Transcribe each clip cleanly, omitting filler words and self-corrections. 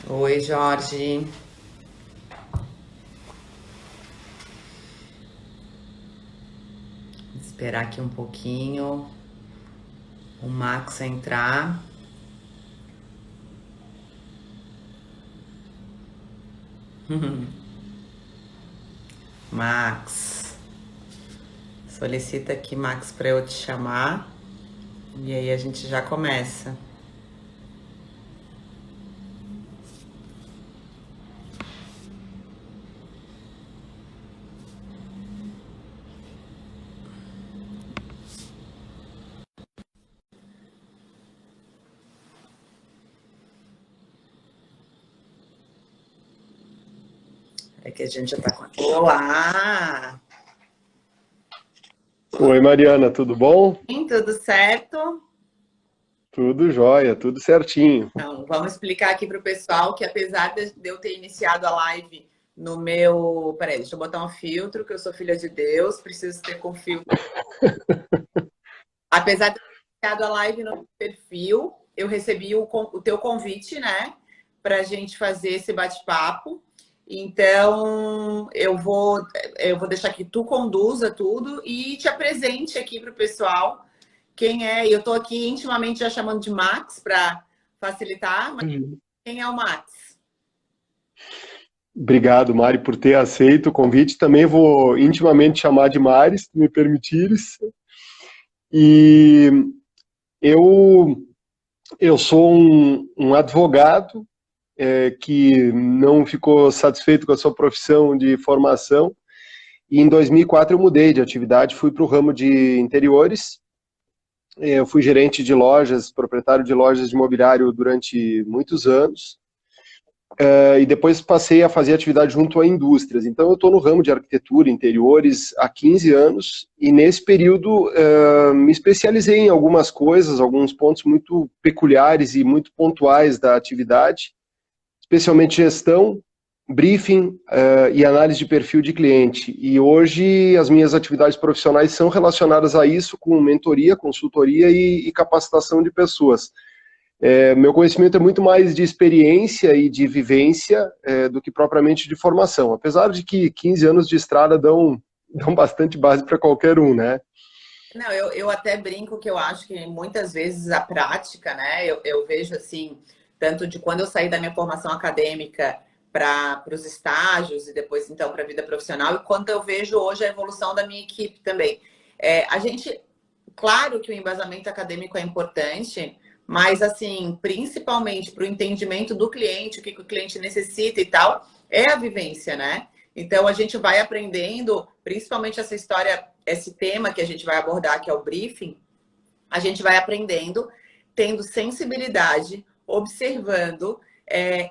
Oi, Jorge. Vou esperar aqui um pouquinho o Max entrar. Max, solicita aqui, Max, para eu te chamar. E aí a gente já começa. É que a gente já tá com. Olá! Oi, Mariana, tudo bom? Tudo certo? Tudo jóia, tudo certinho. Então, vamos explicar aqui para o pessoal que apesar de eu ter iniciado a live no meu. Peraí, deixa eu botar um filtro, que eu sou filha de Deus, preciso ter com filtro. Apesar de eu ter iniciado a live no meu perfil, eu recebi o teu convite, né? Para a gente fazer esse bate-papo. Então, eu vou deixar que tu conduza tudo e te apresente aqui para o pessoal quem é. Eu estou aqui intimamente já chamando de Max para facilitar, mas quem é o Max? Obrigado, Mari, por ter aceito o convite. Também vou intimamente chamar de Mari, se tu me permitires. E eu, eu sou um advogado que não ficou satisfeito com a sua profissão de formação. E em 2004 eu mudei de atividade, fui para o ramo de interiores. Eu fui gerente de lojas, proprietário de lojas de mobiliário durante muitos anos. E depois passei a fazer atividade junto a indústrias. Então, eu estou no ramo de arquitetura, interiores, há 15 anos, e nesse período me especializei em algumas coisas, alguns pontos muito peculiares e muito pontuais da atividade, especialmente gestão, briefing e análise de perfil de cliente. E hoje as minhas atividades profissionais são relacionadas a isso, com mentoria, consultoria e capacitação de pessoas. Meu conhecimento é muito mais de experiência e de vivência do que propriamente de formação, apesar de que 15 anos de estrada dão bastante base para qualquer um, né? Não, eu até brinco que eu acho que muitas vezes a prática, né? Eu vejo assim, tanto de quando eu saí da minha formação acadêmica para os estágios e depois então para a vida profissional, e quanto eu vejo hoje a evolução da minha equipe também. A gente, claro que o embasamento acadêmico é importante, mas assim, principalmente para o entendimento do cliente, o que o cliente necessita e tal, é a vivência, né? Então a gente vai aprendendo, principalmente essa história, esse tema que a gente vai abordar, que é o briefing, a gente vai aprendendo, tendo sensibilidade, observando,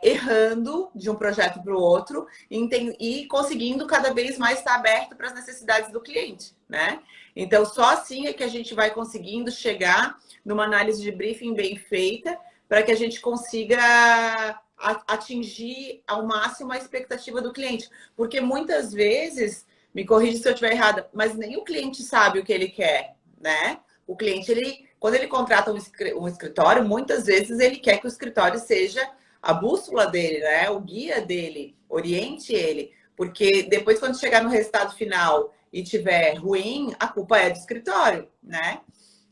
errando de um projeto para o outro e conseguindo cada vez mais estar aberto para as necessidades do cliente, né? Então, só assim é que a gente vai conseguindo chegar numa análise de briefing bem feita para que a gente consiga atingir ao máximo a expectativa do cliente. Porque muitas vezes, me corrija se eu estiver errada, mas nem o cliente sabe o que ele quer, né? O cliente, quando ele contrata um escritório, muitas vezes ele quer que o escritório seja a bússola dele, né? O guia dele, oriente ele. Porque depois, quando chegar no resultado final e tiver ruim, a culpa é do escritório, né?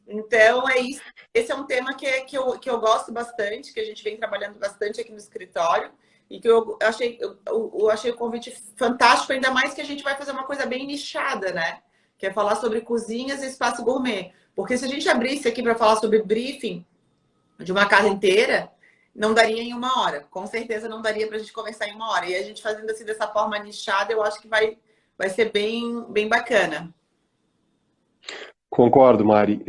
Então, é isso. Esse é um tema que eu gosto bastante, que a gente vem trabalhando bastante aqui no escritório, e que eu achei o convite fantástico, ainda mais que a gente vai fazer uma coisa bem nichada, né? Que é falar sobre cozinhas e espaço gourmet. Porque se a gente abrisse aqui para falar sobre briefing de uma casa inteira, não daria em uma hora. Com certeza não daria para a gente conversar em uma hora. E a gente fazendo assim dessa forma nichada, eu acho que vai ser bem, bem bacana. Concordo, Mari.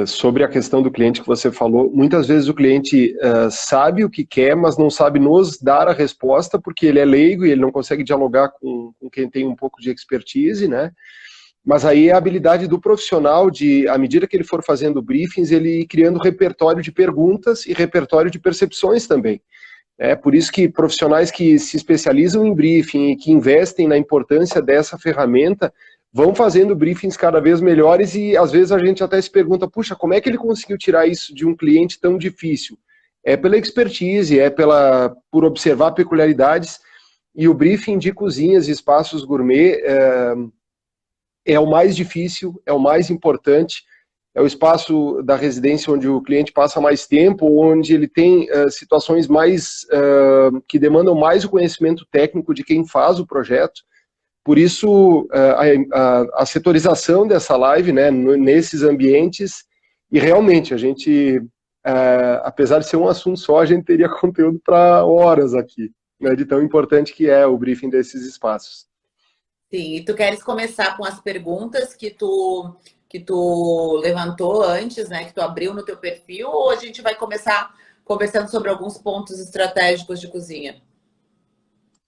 Sobre a questão do cliente que você falou, muitas vezes o cliente sabe o que quer, mas não sabe nos dar a resposta, porque ele é leigo e ele não consegue dialogar com quem tem um pouco de expertise, né? Mas aí é a habilidade do profissional de, à medida que ele for fazendo briefings, ele ir criando repertório de perguntas e repertório de percepções também. É por isso que profissionais que se especializam em briefing e que investem na importância dessa ferramenta vão fazendo briefings cada vez melhores e às vezes a gente até se pergunta, puxa, como é que ele conseguiu tirar isso de um cliente tão difícil? é pela expertise, por observar peculiaridades, e o briefing de cozinhas e espaços gourmet é o mais difícil, é o mais importante, é o espaço da residência onde o cliente passa mais tempo, onde ele tem situações mais que demandam mais o conhecimento técnico de quem faz o projeto. Por isso, a setorização dessa live, né, nesses ambientes, e realmente a gente, apesar de ser um assunto só, a gente teria conteúdo para horas aqui, né, de tão importante que é o briefing desses espaços. Sim, e tu queres começar com as perguntas que tu levantou antes, né? Que tu abriu no teu perfil, ou a gente vai começar conversando sobre alguns pontos estratégicos de cozinha?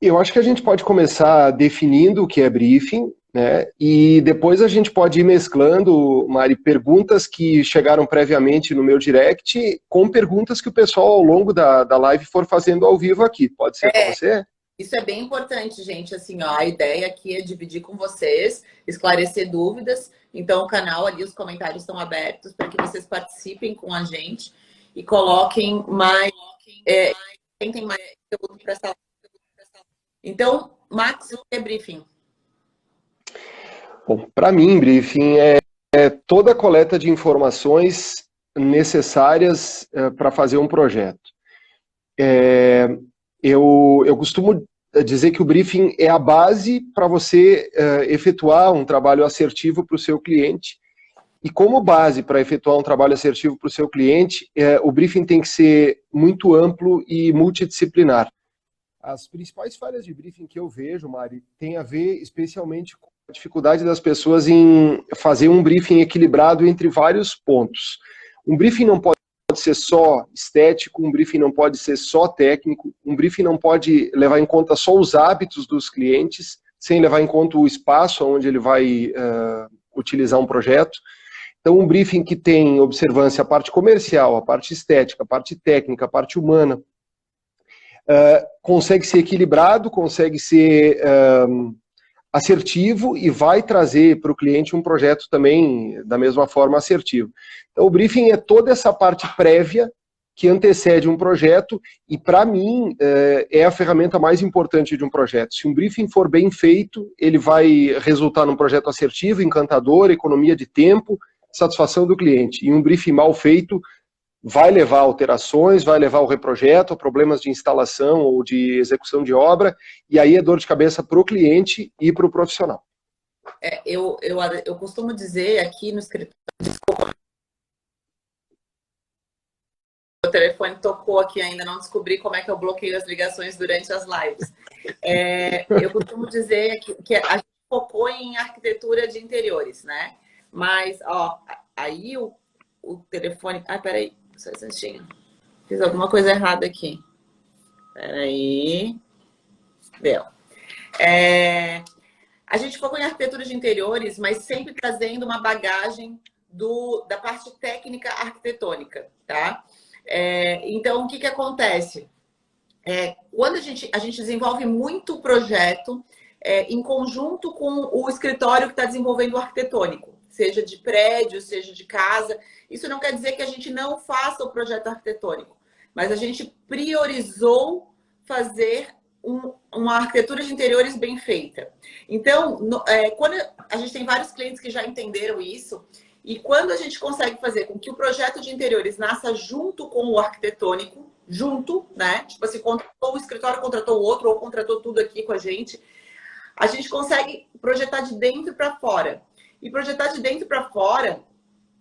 Eu acho que a gente pode começar definindo o que é briefing, né? E depois a gente pode ir mesclando, Mari, perguntas que chegaram previamente no meu direct com perguntas que o pessoal ao longo da live for fazendo ao vivo aqui. Pode ser para você? Isso é bem importante, gente. Assim, ó, a ideia aqui é dividir com vocês, esclarecer dúvidas. Então, o canal ali, os comentários estão abertos para que vocês participem com a gente e coloquem mais. Quem tem mais conteúdo para essa. Então, Max, o que é briefing? Bom, para mim, briefing é toda a coleta de informações necessárias para fazer um projeto. Eu costumo dizer que o briefing é a base para você efetuar um trabalho assertivo para o seu cliente. E como base para efetuar um trabalho assertivo para o seu cliente, o briefing tem que ser muito amplo e multidisciplinar. As principais falhas de briefing que eu vejo, Mari, tem a ver especialmente com a dificuldade das pessoas em fazer um briefing equilibrado entre vários pontos. Um briefing não pode ser só estético, um briefing não pode ser só técnico, um briefing não pode levar em conta só os hábitos dos clientes, sem levar em conta o espaço onde ele vai utilizar um projeto. Então, um briefing que tem observância a parte comercial, a parte estética, a parte técnica, a parte humana, consegue ser equilibrado, consegue ser assertivo e vai trazer para o cliente um projeto também da mesma forma assertivo. Então, o briefing é toda essa parte prévia que antecede um projeto e, para mim, é a ferramenta mais importante de um projeto. Se um briefing for bem feito, ele vai resultar num projeto assertivo, encantador, economia de tempo, satisfação do cliente. E um briefing mal feito vai levar a alterações, vai levar ao reprojeto, a problemas de instalação ou de execução de obra, e aí é dor de cabeça para o cliente e para o profissional. Eu costumo dizer aqui no escritório, desculpa, o telefone tocou aqui ainda, não descobri como é que eu bloqueio as ligações durante as lives. Eu costumo dizer que a gente focou em arquitetura de interiores, né? Mas, ó, aí o telefone... Ah, peraí, só um instantinho. Fiz alguma coisa errada aqui. Peraí. Deu. A gente focou em arquitetura de interiores, mas sempre trazendo uma bagagem da parte técnica arquitetônica, tá? Então, o que acontece? Quando a gente desenvolve muito projeto em conjunto com o escritório que está desenvolvendo o arquitetônico, seja de prédio, seja de casa. Isso não quer dizer que a gente não faça o projeto arquitetônico, mas a gente priorizou fazer uma arquitetura de interiores bem feita. Então, quando a gente tem vários clientes que já entenderam isso, e quando a gente consegue fazer com que o projeto de interiores nasça junto com o arquitetônico, junto, né? Tipo assim, contratou o escritório, contratou o outro, ou contratou tudo aqui com a gente consegue projetar de dentro para fora. E projetar de dentro para fora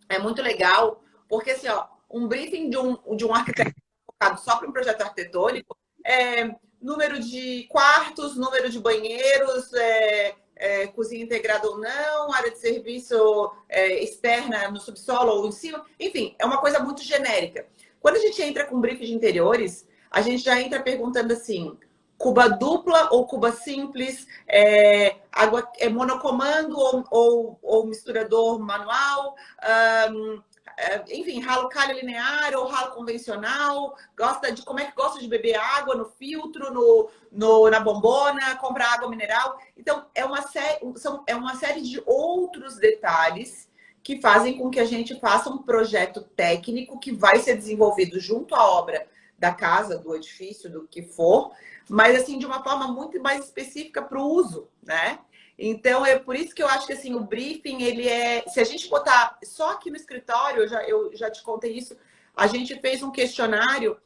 é muito legal, porque assim, ó, um briefing de um arquiteto focado só para um projeto arquitetônico número de quartos, número de banheiros, cozinha integrada ou não, área de serviço externa no subsolo ou em cima, enfim, é uma coisa muito genérica. Quando a gente entra com briefing de interiores, a gente já entra perguntando assim: cuba dupla ou cuba simples, água monocomando ou misturador manual, enfim, ralo calha linear ou ralo convencional, como é que gosta de beber água no filtro, na bombona, comprar água mineral. Então, é uma série de outros detalhes que fazem com que a gente faça um projeto técnico que vai ser desenvolvido junto à obra da casa, do edifício, do que for, mas assim, de uma forma muito mais específica para o uso, né? Então, é por isso que eu acho que assim, o briefing, ele é. Se a gente botar só aqui no escritório, eu já te contei isso, a gente fez um questionário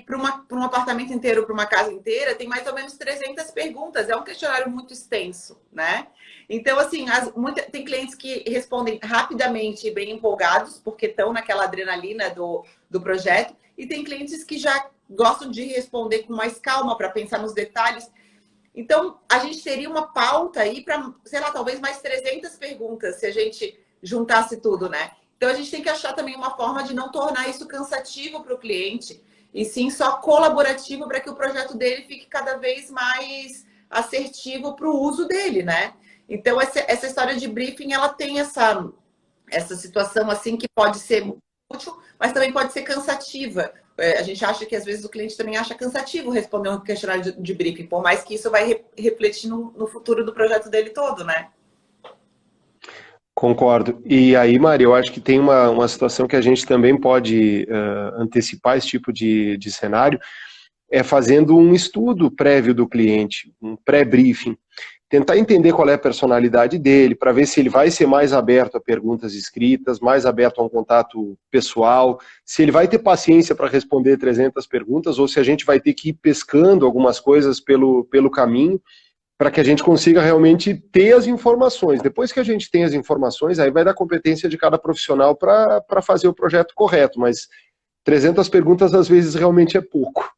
para um apartamento inteiro, para uma casa inteira, tem mais ou menos 300 perguntas. É um questionário muito extenso, né? Então, assim, tem clientes que respondem rapidamente e bem empolgados, porque estão naquela adrenalina do projeto, e tem clientes que já gostam de responder com mais calma, para pensar nos detalhes. Então, a gente teria uma pauta aí para, sei lá, talvez mais 300 perguntas, se a gente juntasse tudo, né? Então, a gente tem que achar também uma forma de não tornar isso cansativo para o cliente, e sim só colaborativo para que o projeto dele fique cada vez mais assertivo para o uso dele, né? Então, essa história de briefing, ela tem essa situação assim que pode ser útil, mas também pode ser cansativa. A gente acha que às vezes o cliente também acha cansativo responder um questionário de briefing, por mais que isso vai refletir no futuro do projeto dele todo, né? Concordo. E aí, Maria, eu acho que tem uma situação que a gente também pode antecipar esse tipo de cenário, é fazendo um estudo prévio do cliente, um pré-briefing. Tentar entender qual é a personalidade dele, para ver se ele vai ser mais aberto a perguntas escritas, mais aberto a um contato pessoal, se ele vai ter paciência para responder 300 perguntas, ou se a gente vai ter que ir pescando algumas coisas pelo caminho, para que a gente consiga realmente ter as informações. Depois que a gente tem as informações, aí vai dar competência de cada profissional para fazer o projeto correto, mas 300 perguntas às vezes realmente é pouco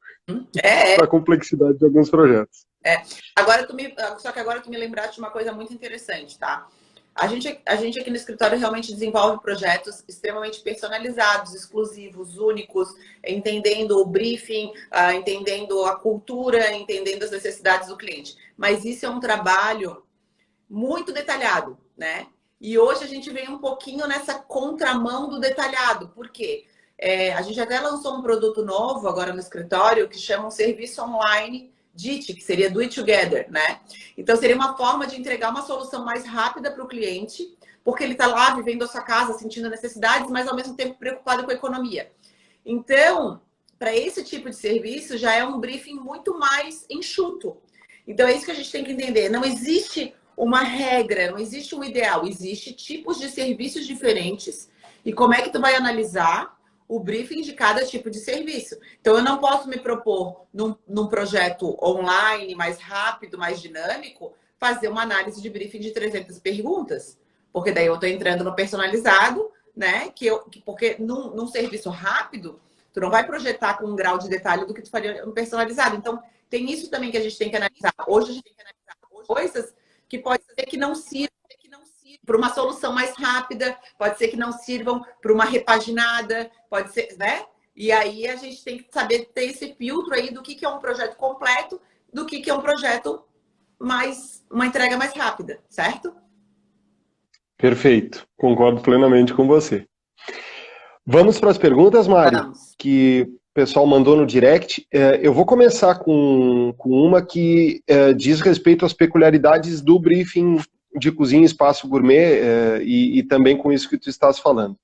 para a complexidade de alguns projetos. Só que agora tu me lembraste de uma coisa muito interessante, tá? A gente aqui no escritório realmente desenvolve projetos extremamente personalizados, exclusivos, únicos, entendendo o briefing, entendendo a cultura, entendendo as necessidades do cliente. Mas isso é um trabalho muito detalhado, né? E hoje a gente vem um pouquinho nessa contramão do detalhado. Por quê? A gente até lançou um produto novo agora no escritório que chama um serviço online DIT, que seria Do It Together, né? Então, seria uma forma de entregar uma solução mais rápida para o cliente, porque ele está lá vivendo a sua casa, sentindo necessidades, mas ao mesmo tempo preocupado com a economia. Então, para esse tipo de serviço, já é um briefing muito mais enxuto. Então, é isso que a gente tem que entender. Não existe uma regra, não existe um ideal. Existem tipos de serviços diferentes. E como é que tu vai analisar o briefing de cada tipo de serviço? Então, eu não posso me propor, num projeto online, mais rápido, mais dinâmico, fazer uma análise de briefing de 300 perguntas. Porque daí eu estou entrando no personalizado, né? Porque num serviço rápido, tu não vai projetar com um grau de detalhe do que tu faria no personalizado. Então, tem isso também que a gente tem que analisar. Hoje a gente tem que analisar coisas que pode ser que não sirvam para uma solução mais rápida, pode ser que não sirvam para uma repaginada, pode ser, né? E aí a gente tem que saber ter esse filtro aí do que é um projeto completo, do que é um projeto uma entrega mais rápida, certo? Perfeito, concordo plenamente com você. Vamos para as perguntas, Mari, que o pessoal mandou no direct. Eu vou começar com uma que diz respeito às peculiaridades do briefing de cozinha espaço gourmet e também com isso que tu estás falando.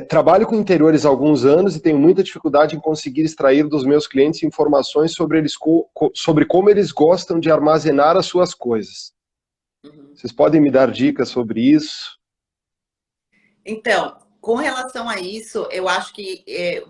Trabalho com interiores há alguns anos e tenho muita dificuldade em conseguir extrair dos meus clientes informações sobre como eles gostam de armazenar as suas coisas. Vocês podem me dar dicas sobre isso? Então, com relação a isso, eu acho que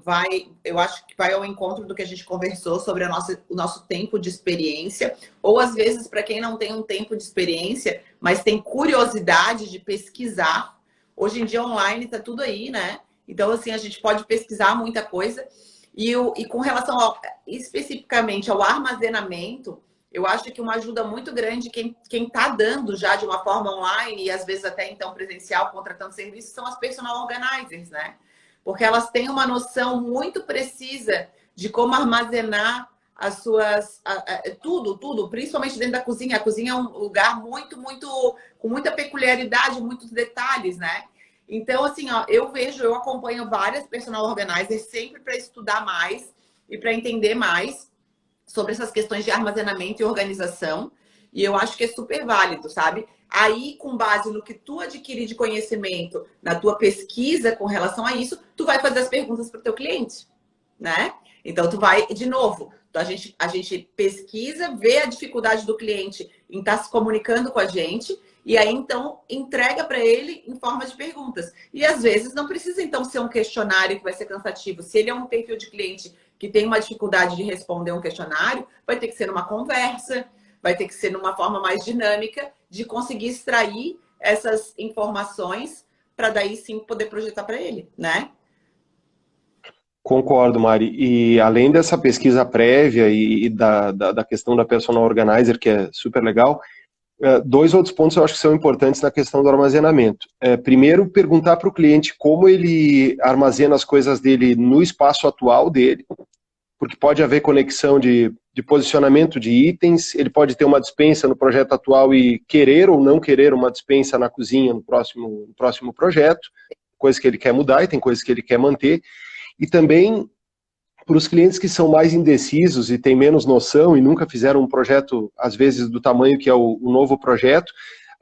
vai ao encontro do que a gente conversou sobre o nosso tempo de experiência, ou às vezes, para quem não tem um tempo de experiência, mas tem curiosidade de pesquisar. Hoje em dia, online está tudo aí, né? Então, assim, a gente pode pesquisar muita coisa. E com relação especificamente ao armazenamento, eu acho que uma ajuda muito grande, quem está dando já de uma forma online e às vezes até então presencial, contratando serviços, são as personal organizers, né? Porque elas têm uma noção muito precisa de como armazenar as suas... tudo, principalmente dentro da cozinha. A cozinha é um lugar com muita peculiaridade, muitos detalhes, né? Então, assim, ó, eu acompanho várias personal organizers sempre para estudar mais e para entender mais sobre essas questões de armazenamento e organização. E eu acho que é super válido, sabe? Aí, com base no que tu adquirir de conhecimento, na tua pesquisa com relação a isso, tu vai fazer as perguntas para o teu cliente. né? Então, tu vai, de novo, a gente pesquisa, vê a dificuldade do cliente em estar se comunicando com a gente, e aí, então, entrega para ele em forma de perguntas. E, às vezes, não precisa, então, ser um questionário que vai ser cansativo. Se ele é um perfil de cliente que tem uma dificuldade de responder um questionário, vai ter que ser numa conversa, vai ter que ser numa forma mais dinâmica de conseguir extrair essas informações para daí, sim, poder projetar para ele, né? Concordo, Mari. E além dessa pesquisa prévia e da questão da personal organizer, que é super legal, dois outros pontos eu acho que são importantes na questão do armazenamento. Primeiro, perguntar para o cliente como ele armazena as coisas dele no espaço atual dele, porque pode haver conexão de posicionamento de itens, ele pode ter uma despensa no projeto atual e querer ou não querer uma despensa na cozinha no próximo projeto, coisas que ele quer mudar e tem coisas que ele quer manter. E também, para os clientes que são mais indecisos e têm menos noção e nunca fizeram um projeto, às vezes, do tamanho que é o novo projeto,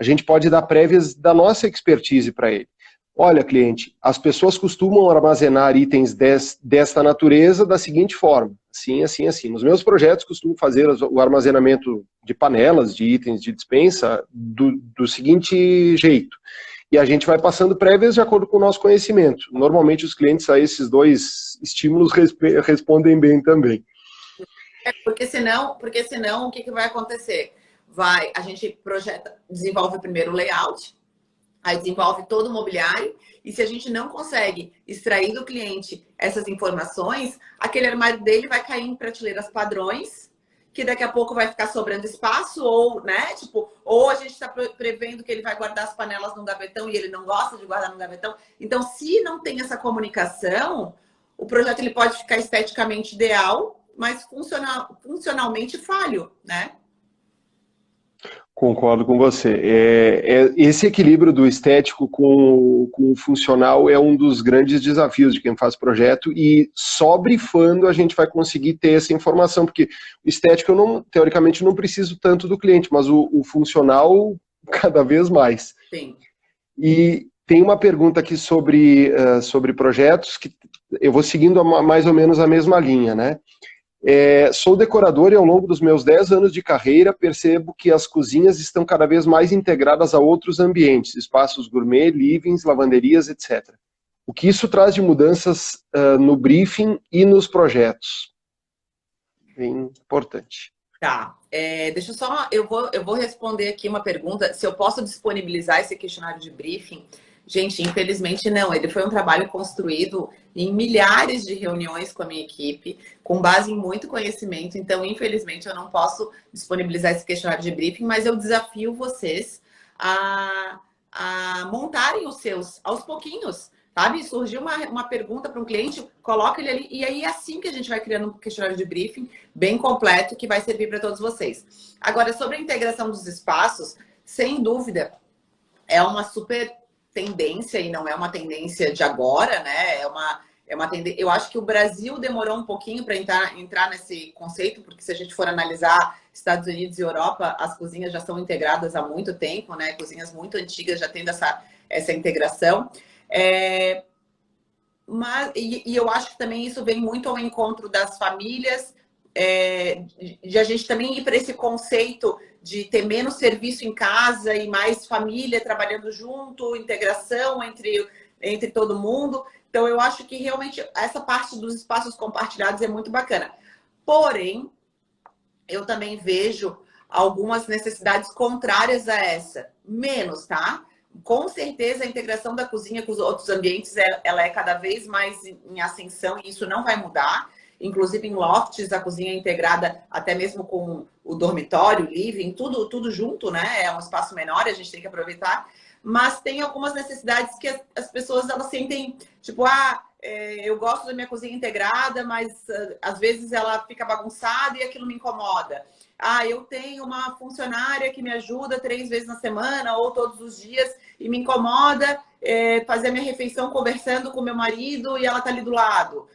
a gente pode dar prévias da nossa expertise para ele. Olha, cliente, as pessoas costumam armazenar itens desta natureza da seguinte forma, assim, assim, assim. Nos meus projetos, costumo fazer o armazenamento de panelas, de itens de despensa, do seguinte jeito. E a gente vai passando prévias de acordo com o nosso conhecimento. Normalmente os clientes a esses dois estímulos respondem bem também. Porque senão, o que vai acontecer? A gente desenvolve primeiro o layout, aí desenvolve todo o mobiliário, e se a gente não consegue extrair do cliente essas informações, aquele armário dele vai cair em prateleiras padrões, que daqui a pouco vai ficar sobrando espaço, ou, né, tipo, ou a gente está prevendo que ele vai guardar as panelas num gavetão e ele não gosta de guardar num gavetão. Então, se não tem essa comunicação, o projeto ele pode ficar esteticamente ideal, mas funcionalmente falho, né? Concordo com você. Esse equilíbrio do estético com o funcional é um dos grandes desafios de quem faz projeto, e só brifando a gente vai conseguir ter essa informação, porque o estético teoricamente não preciso tanto do cliente, mas o funcional cada vez mais. Sim. E tem uma pergunta aqui sobre projetos, que eu vou seguindo mais ou menos a mesma linha, né? Sou decorador e ao longo dos meus 10 anos de carreira percebo que as cozinhas estão cada vez mais integradas a outros ambientes, espaços gourmet, livings, lavanderias, etc. O que isso traz de mudanças no briefing e nos projetos? Bem importante. Tá, deixa eu só, eu vou responder aqui uma pergunta, se eu posso disponibilizar esse questionário de briefing. Gente, infelizmente não, ele foi um trabalho construído em milhares de reuniões com a minha equipe, com base em muito conhecimento, então infelizmente eu não posso disponibilizar esse questionário de briefing, mas eu desafio vocês a montarem os seus aos pouquinhos. Sabe? Surgiu uma pergunta para um cliente, coloca ele ali, e aí é assim que a gente vai criando um questionário de briefing bem completo que vai servir para todos vocês. Agora, sobre a integração dos espaços, sem dúvida, é uma super tendência, e não é uma tendência de agora, né? É uma tendência. Eu acho que o Brasil demorou um pouquinho para entrar nesse conceito, porque se a gente for analisar Estados Unidos e Europa, as cozinhas já são integradas há muito tempo, né? Cozinhas muito antigas já tendo essa integração. E eu acho que também isso vem muito ao encontro das famílias, de a gente também ir para esse conceito de ter menos serviço em casa e mais família trabalhando junto, integração entre todo mundo. Então, eu acho que realmente essa parte dos espaços compartilhados é muito bacana. Porém, eu também vejo algumas necessidades contrárias a essa. Menos, tá? Com certeza, a integração da cozinha com os outros ambientes, ela é cada vez mais em ascensão, e isso não vai mudar. Inclusive, em lofts, a cozinha é integrada até mesmo com o dormitório, o living, tudo junto, né? É um espaço menor e a gente tem que aproveitar. Mas tem algumas necessidades que as pessoas, elas sentem, tipo, eu gosto da minha cozinha integrada, mas às vezes ela fica bagunçada e aquilo me incomoda. Eu tenho uma funcionária que me ajuda 3 vezes na semana ou todos os dias e me incomoda fazer a minha refeição conversando com meu marido e ela tá ali do lado.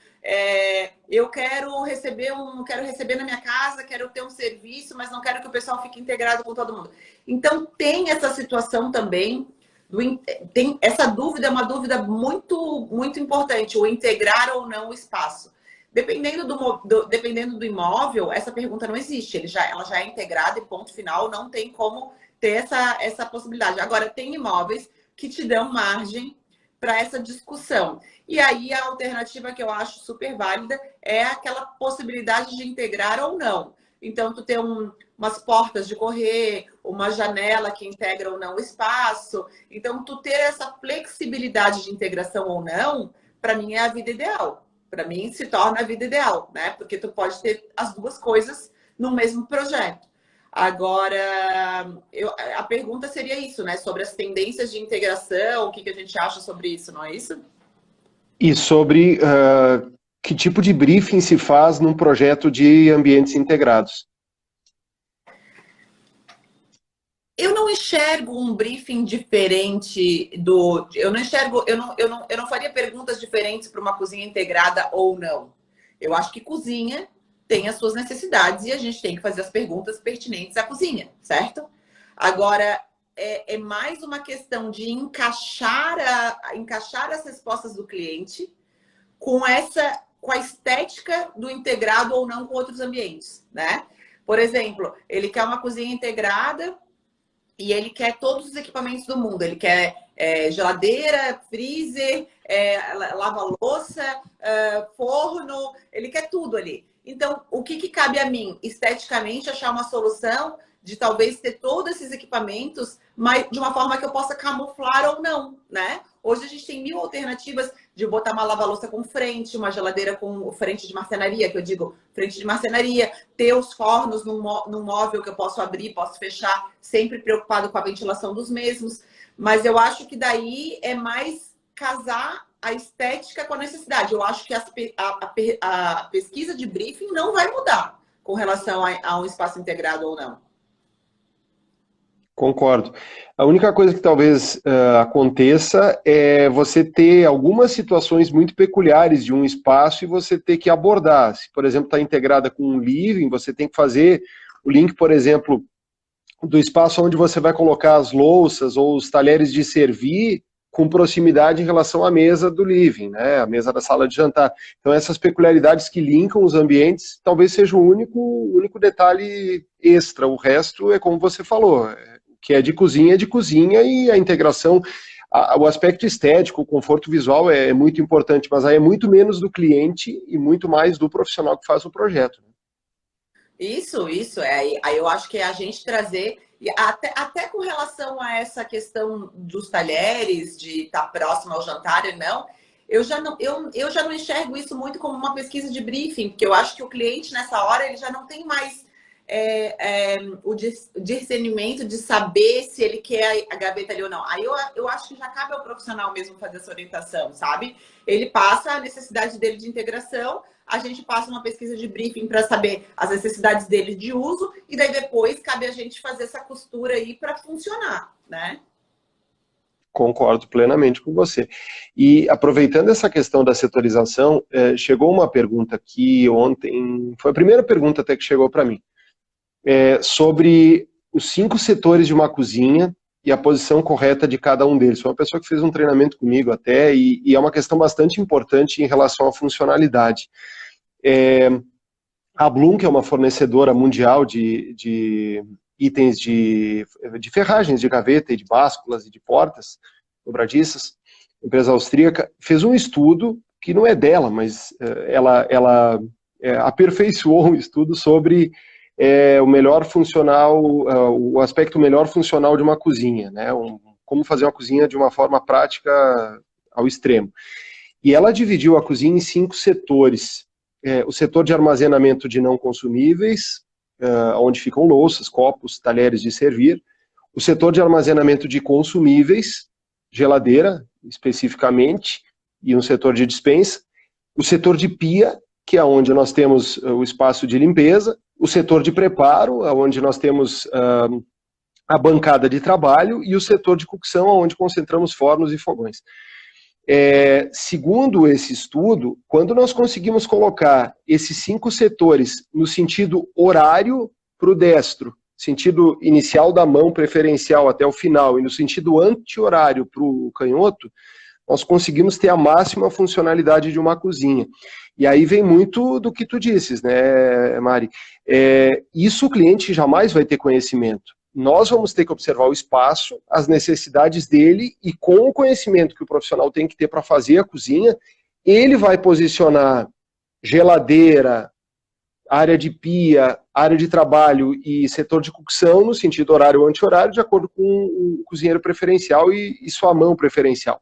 Eu quero receber na minha casa, quero ter um serviço, mas não quero que o pessoal fique integrado com todo mundo. Então, tem essa situação também. Essa dúvida é uma dúvida muito, muito importante, o integrar ou não o espaço. Dependendo do imóvel, essa pergunta não existe. Ela já é integrada e ponto final, não tem como ter essa possibilidade. Agora, tem imóveis que te dão margem para essa discussão. E aí, a alternativa que eu acho super válida é aquela possibilidade de integrar ou não. Então, tu ter umas portas de correr, uma janela que integra ou não o espaço. Então, tu ter essa flexibilidade de integração ou não, para mim é a vida ideal. Para mim, se torna a vida ideal, né? Porque tu pode ter as duas coisas no mesmo projeto. Agora, a pergunta seria isso, né? Sobre as tendências de integração, o que a gente acha sobre isso, não é isso? E sobre que tipo de briefing se faz num projeto de ambientes integrados? Eu não enxergo um briefing diferente do. Eu não enxergo. Eu não faria perguntas diferentes para uma cozinha integrada ou não. Eu acho que cozinha tem as suas necessidades e a gente tem que fazer as perguntas pertinentes à cozinha, certo? Agora, é mais uma questão de encaixar as respostas do cliente com a estética do integrado ou não com outros ambientes, né? Por exemplo, ele quer uma cozinha integrada e ele quer todos os equipamentos do mundo. Ele quer geladeira, freezer, lava-louça, forno, ele quer tudo ali. Então, o que cabe a mim? Esteticamente, achar uma solução de talvez ter todos esses equipamentos, mas de uma forma que eu possa camuflar ou não, né? Hoje a gente tem 1000 alternativas de botar uma lava-louça com frente, uma geladeira com frente de marcenaria, que eu digo frente de marcenaria, ter os fornos num móvel que eu posso abrir, posso fechar, sempre preocupado com a ventilação dos mesmos. Mas eu acho que daí é mais casar a estética com a necessidade. Eu acho que a pesquisa de briefing não vai mudar com relação a um espaço integrado ou não. Concordo. A única coisa que talvez aconteça é você ter algumas situações muito peculiares de um espaço e você ter que abordar. Se, por exemplo, está integrada com um living, você tem que fazer o link, por exemplo, do espaço onde você vai colocar as louças ou os talheres de servir com proximidade em relação à mesa do living, né? A mesa da sala de jantar. Então, essas peculiaridades que linkam os ambientes talvez seja o único detalhe extra. O resto é como você falou, que é de cozinha e a integração, o aspecto estético, o conforto visual é muito importante, mas aí é muito menos do cliente e muito mais do profissional que faz o projeto. Isso. Aí eu acho que é a gente trazer, até com relação a essa questão dos talheres, de estar próximo ao jantar e não, eu já não enxergo isso muito como uma pesquisa de briefing, porque eu acho que o cliente, nessa hora, ele já não tem mais o discernimento de saber se ele quer a gaveta ali ou não. Aí eu acho que já cabe ao profissional mesmo fazer essa orientação, sabe? Ele passa a necessidade dele de integração, a gente passa uma pesquisa de briefing para saber as necessidades dele de uso, e daí depois cabe a gente fazer essa costura aí para funcionar, né? Concordo plenamente com você. E aproveitando essa questão da setorização, chegou uma pergunta aqui ontem, foi a primeira pergunta até que chegou para mim, sobre os 5 setores de uma cozinha e a posição correta de cada um deles. Foi uma pessoa que fez um treinamento comigo até, e é uma questão bastante importante em relação à funcionalidade. A Blum, que é uma fornecedora mundial de itens de ferragens de gaveta e de básculas e de portas dobradiças, empresa austríaca, fez um estudo, que não é dela, mas ela aperfeiçoou um estudo sobre o melhor funcional, o aspecto melhor funcional de uma cozinha, né? Como fazer uma cozinha de uma forma prática ao extremo. E ela dividiu a cozinha em 5 setores. O setor de armazenamento de não consumíveis, onde ficam louças, copos, talheres de servir. O setor de armazenamento de consumíveis, geladeira, especificamente, e um setor de despensa. O setor de pia, que é onde nós temos o espaço de limpeza. O setor de preparo, onde nós temos a bancada de trabalho, e o setor de cocção, onde concentramos fornos e fogões. Segundo esse estudo, quando nós conseguimos colocar esses 5 setores no sentido horário para o destro, sentido inicial da mão preferencial até o final, e no sentido anti-horário para o canhoto, nós conseguimos ter a máxima funcionalidade de uma cozinha. E aí vem muito do que tu disses, né, Mari? Isso o cliente jamais vai ter conhecimento. Nós vamos ter que observar o espaço, as necessidades dele, e com o conhecimento que o profissional tem que ter para fazer a cozinha, ele vai posicionar geladeira, área de pia, área de trabalho e setor de cocção no sentido horário ou anti-horário, de acordo com o cozinheiro preferencial e sua mão preferencial.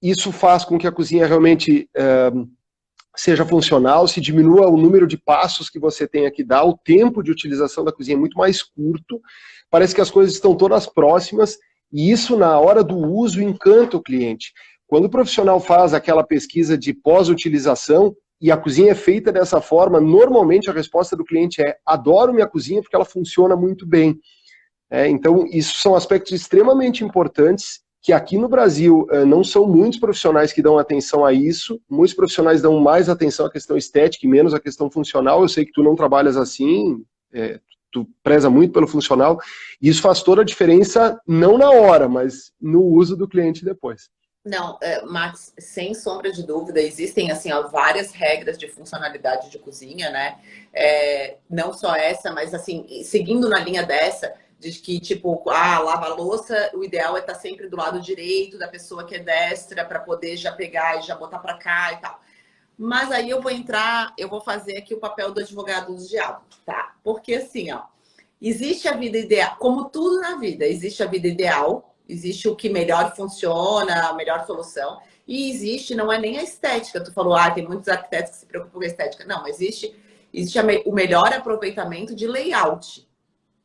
Isso faz com que a cozinha realmente seja funcional, se diminua o número de passos que você tenha que dar, o tempo de utilização da cozinha é muito mais curto, parece que as coisas estão todas próximas, e isso na hora do uso encanta o cliente. Quando o profissional faz aquela pesquisa de pós-utilização, e a cozinha é feita dessa forma, normalmente a resposta do cliente é: adoro minha cozinha porque ela funciona muito bem. Então, isso são aspectos extremamente importantes, que aqui no Brasil não são muitos profissionais que dão atenção a isso, muitos profissionais dão mais atenção à questão estética e menos à questão funcional. Eu sei que tu não trabalhas assim, tu preza muito pelo funcional, e isso faz toda a diferença, não na hora, mas no uso do cliente depois. Não, Max, sem sombra de dúvida, existem assim, ó, várias regras de funcionalidade de cozinha, né? Não só essa, mas assim, seguindo na linha dessa, de que, tipo, lava a louça, o ideal é estar sempre do lado direito da pessoa que é destra, para poder já pegar e já botar para cá e tal. Mas aí eu vou fazer aqui o papel do advogado do diabo, tá? Porque assim, ó, existe a vida ideal, como tudo na vida, existe a vida ideal. Existe o que melhor funciona, a melhor solução. E existe, não é nem a estética. Tu falou, tem muitos arquitetos que se preocupam com a estética. Não, existe o melhor aproveitamento de layout,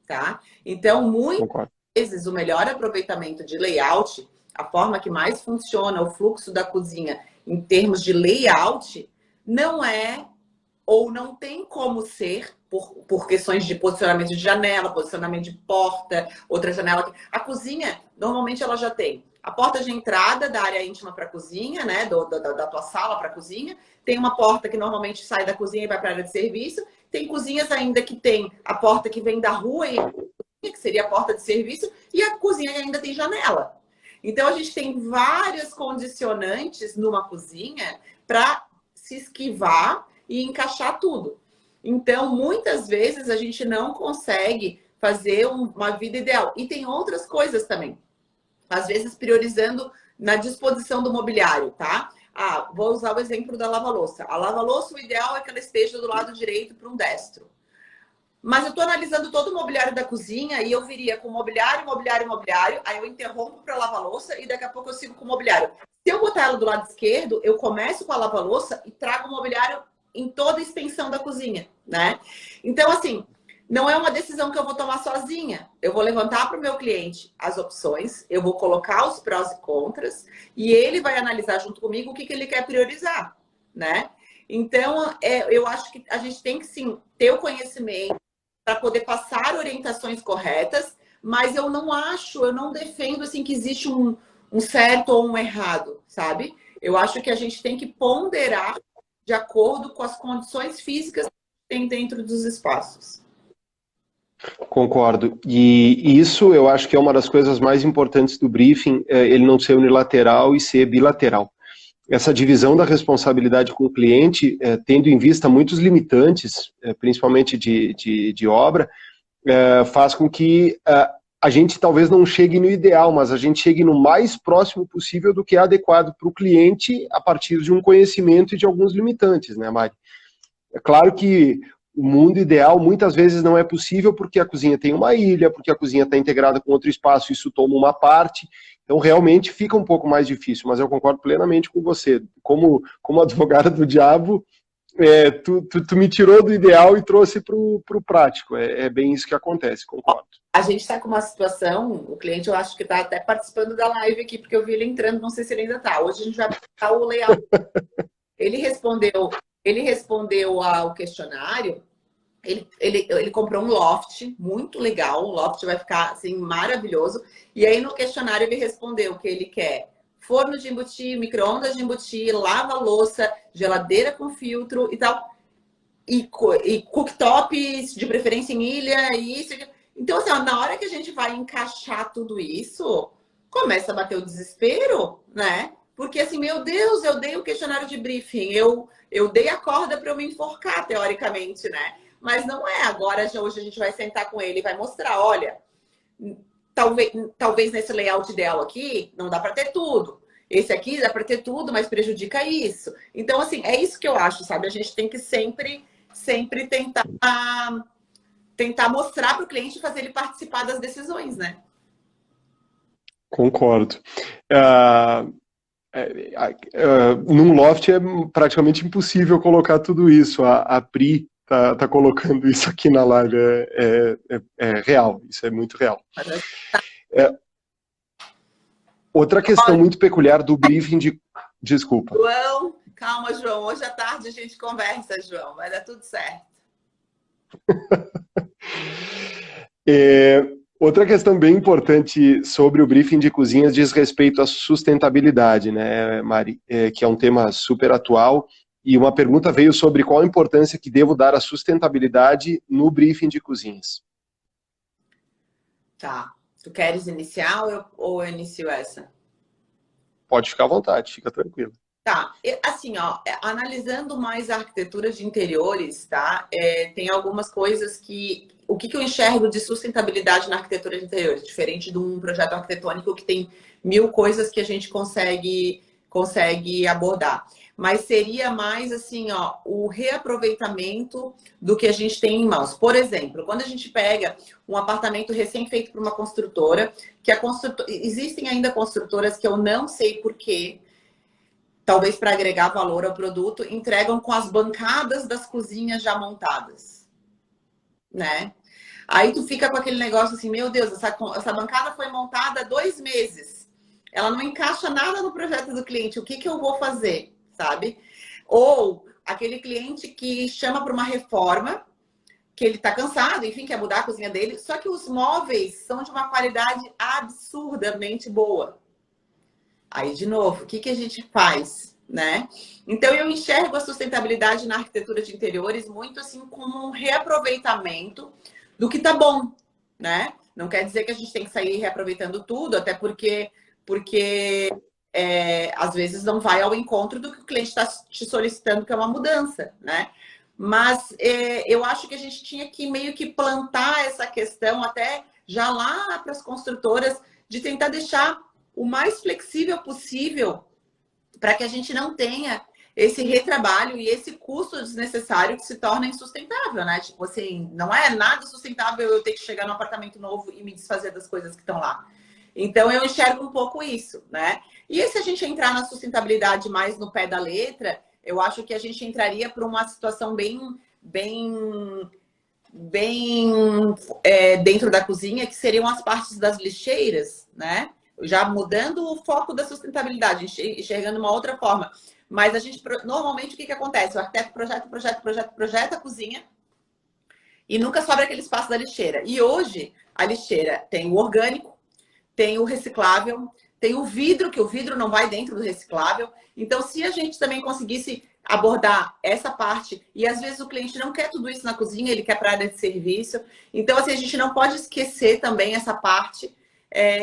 tá? Então, muitas vezes, o melhor aproveitamento de layout, a forma que mais funciona, o fluxo da cozinha em termos de layout, não é ou não tem como ser por questões de posicionamento de janela, posicionamento de porta, outra janela. A cozinha, normalmente, ela já tem a porta de entrada da área íntima para a cozinha, né? Da tua sala para a cozinha. Tem uma porta que normalmente sai da cozinha e vai para a área de serviço. Tem cozinhas ainda que tem a porta que vem da rua, que seria a porta de serviço, e a cozinha ainda tem janela. Então, a gente tem várias condicionantes numa cozinha para se esquivar e encaixar tudo. Então, muitas vezes, a gente não consegue fazer uma vida ideal. E tem outras coisas também. Às vezes, priorizando na disposição do mobiliário, tá? Vou usar o exemplo da lava-louça. A lava-louça, o ideal é que ela esteja do lado direito para um destro. Mas eu estou analisando todo o mobiliário da cozinha e eu viria com mobiliário, mobiliário, mobiliário. Aí eu interrompo para lava-louça e daqui a pouco eu sigo com o mobiliário. Se eu botar ela do lado esquerdo, eu começo com a lava-louça e trago o mobiliário em toda a extensão da cozinha, né? Então, assim, não é uma decisão que eu vou tomar sozinha. Eu vou levantar para o meu cliente as opções, eu vou colocar os prós e contras e ele vai analisar junto comigo o que ele quer priorizar, né? Então, eu acho que a gente tem que, sim, ter o conhecimento para poder passar orientações corretas, mas eu não defendo, assim, que existe um certo ou um errado, sabe? Eu acho que a gente tem que ponderar de acordo com as condições físicas que tem dentro dos espaços. Concordo. E isso eu acho que é uma das coisas mais importantes do briefing, ele não ser unilateral e ser bilateral. Essa divisão da responsabilidade com o cliente, tendo em vista muitos limitantes, principalmente de obra, faz com que a gente talvez não chegue no ideal, mas a gente chegue no mais próximo possível do que é adequado para o cliente a partir de um conhecimento e de alguns limitantes, né, Mari? É claro que o mundo ideal muitas vezes não é possível porque a cozinha tem uma ilha, porque a cozinha está integrada com outro espaço, isso toma uma parte, então realmente fica um pouco mais difícil, mas eu concordo plenamente com você. Como advogada do diabo, tu me tirou do ideal e trouxe para o prático, é bem isso que acontece, concordo. A gente está com uma situação, o cliente eu acho que está até participando da live aqui, porque eu vi ele entrando, não sei se ele ainda está. Hoje a gente vai passar o layout. Ele respondeu ao questionário, ele comprou um loft muito legal, o loft vai ficar assim maravilhoso. E aí no questionário ele respondeu que ele quer forno de embutir, micro-ondas de embutir, lava-louça, geladeira com filtro e tal. E cooktops, de preferência em ilha, e isso. Então, assim, ó, na hora que a gente vai encaixar tudo isso, começa a bater o desespero, né? Porque assim, meu Deus, eu dei o questionário de briefing, eu dei a corda para eu me enforcar, teoricamente, né? Mas não é. Agora, já, hoje a gente vai sentar com ele e vai mostrar, olha, talvez nesse layout ideal aqui, não dá para ter tudo. Esse aqui dá para ter tudo, mas prejudica isso. Então, assim, é isso que eu acho, sabe? A gente tem que sempre tentar mostrar para o cliente e fazer ele participar das decisões, né? Concordo. Ah, num loft é praticamente impossível colocar tudo isso. A Pri tá colocando isso aqui na live. É real, isso é muito real. Outra questão muito peculiar do briefing de... Desculpa. João, calma, João. Hoje à tarde a gente conversa, João. Vai dar tudo certo. Outra questão bem importante sobre o briefing de cozinhas diz respeito à sustentabilidade, né, Mari? Que é um tema super atual. E uma pergunta veio sobre qual a importância que devo dar à sustentabilidade no briefing de cozinhas. Tá. Tu queres iniciar ou eu inicio essa? Pode ficar à vontade, fica tranquilo. Tá, assim, ó, analisando mais a arquitetura de interiores, tá? Tem algumas coisas que... O que eu enxergo de sustentabilidade na arquitetura de interiores? Diferente de um projeto arquitetônico que tem 1000 coisas que a gente consegue abordar. Mas seria mais, assim, ó, o reaproveitamento do que a gente tem em mãos. Por exemplo, quando a gente pega um apartamento recém-feito por uma construtora, existem ainda construtoras que eu não sei por quê, talvez para agregar valor ao produto, entregam com as bancadas das cozinhas já montadas, né? Aí tu fica com aquele negócio assim, meu Deus, essa bancada foi montada há 2 meses. Ela não encaixa nada no projeto do cliente. O que eu vou fazer, sabe? Ou aquele cliente que chama para uma reforma, que ele está cansado, enfim, quer mudar a cozinha dele, só que os móveis são de uma qualidade absurdamente boa. Aí, de novo, o que a gente faz, né? Então, eu enxergo a sustentabilidade na arquitetura de interiores muito assim como um reaproveitamento do que tá bom, né? Não quer dizer que a gente tem que sair reaproveitando tudo, até porque às vezes não vai ao encontro do que o cliente está te solicitando, que é uma mudança, né? Mas eu acho que a gente tinha que meio que plantar essa questão até já lá para as construtoras de tentar deixar o mais flexível possível para que a gente não tenha esse retrabalho e esse custo desnecessário que se torna insustentável, né? Tipo assim, não é nada sustentável eu ter que chegar num apartamento novo e me desfazer das coisas que estão lá. Então, eu enxergo um pouco isso, né? E se a gente entrar na sustentabilidade mais no pé da letra, eu acho que a gente entraria para uma situação bem dentro da cozinha, que seriam as partes das lixeiras, né? Já mudando o foco da sustentabilidade, enxergando uma outra forma. Mas a gente, normalmente, o que acontece? O arquiteto projeta a cozinha e nunca sobra aquele espaço da lixeira. E hoje, a lixeira tem o orgânico, tem o reciclável, tem o vidro, que o vidro não vai dentro do reciclável. Então, se a gente também conseguisse abordar essa parte, e às vezes o cliente não quer tudo isso na cozinha, ele quer para a área de serviço. Então, assim, a gente não pode esquecer também essa parte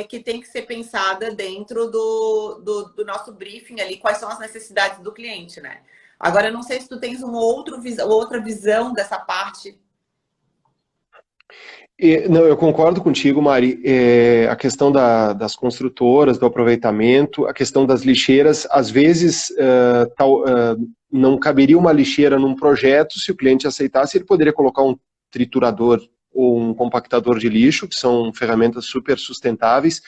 que tem que ser pensada dentro do nosso briefing ali, quais são as necessidades do cliente, né? Agora, eu não sei se tu tens outra visão dessa parte. Não, eu concordo contigo, Mari. A questão das construtoras, do aproveitamento, a questão das lixeiras, às vezes não caberia uma lixeira num projeto, se o cliente aceitasse, ele poderia colocar um triturador ou um compactador de lixo, que são ferramentas super sustentáveis.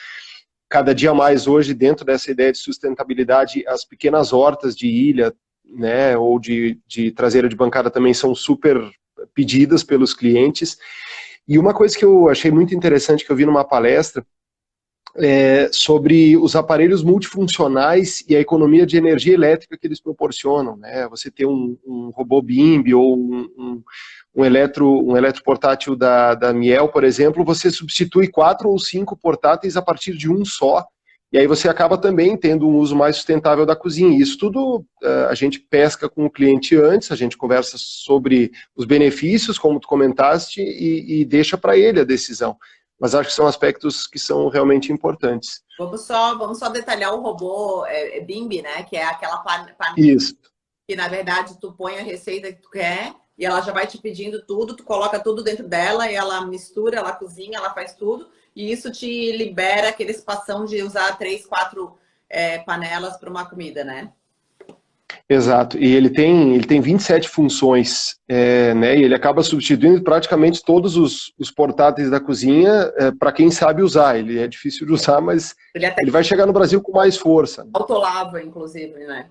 Cada dia mais hoje, dentro dessa ideia de sustentabilidade, as pequenas hortas de ilha, né, ou de traseira de bancada também são super pedidas pelos clientes. E uma coisa que eu achei muito interessante, que eu vi numa palestra, sobre os aparelhos multifuncionais e a economia de energia elétrica que eles proporcionam, né? Você ter um robô Bimby ou um eletroportátil da Miel, por exemplo, você substitui 4 ou 5 portáteis a partir de um só, e aí você acaba também tendo um uso mais sustentável da cozinha. Isso tudo a gente pesca com o cliente antes, a gente conversa sobre os benefícios, como tu comentaste, e deixa para ele a decisão. mas acho que são aspectos que são realmente importantes. Vamos só detalhar o robô Bimbi, né? Que é aquela panela Isso. que, na verdade, tu põe a receita que tu quer e ela já vai te pedindo tudo, tu coloca tudo dentro dela e ela mistura, ela cozinha, ela faz tudo. E isso te libera aquele espação de usar 3, 4 panelas para uma comida, né? Exato, e ele tem 27 funções, né, e ele acaba substituindo praticamente todos os portáteis da cozinha para quem sabe usar. Ele é difícil de usar, mas ele vai chegar no Brasil com mais força. Autolava, inclusive, né?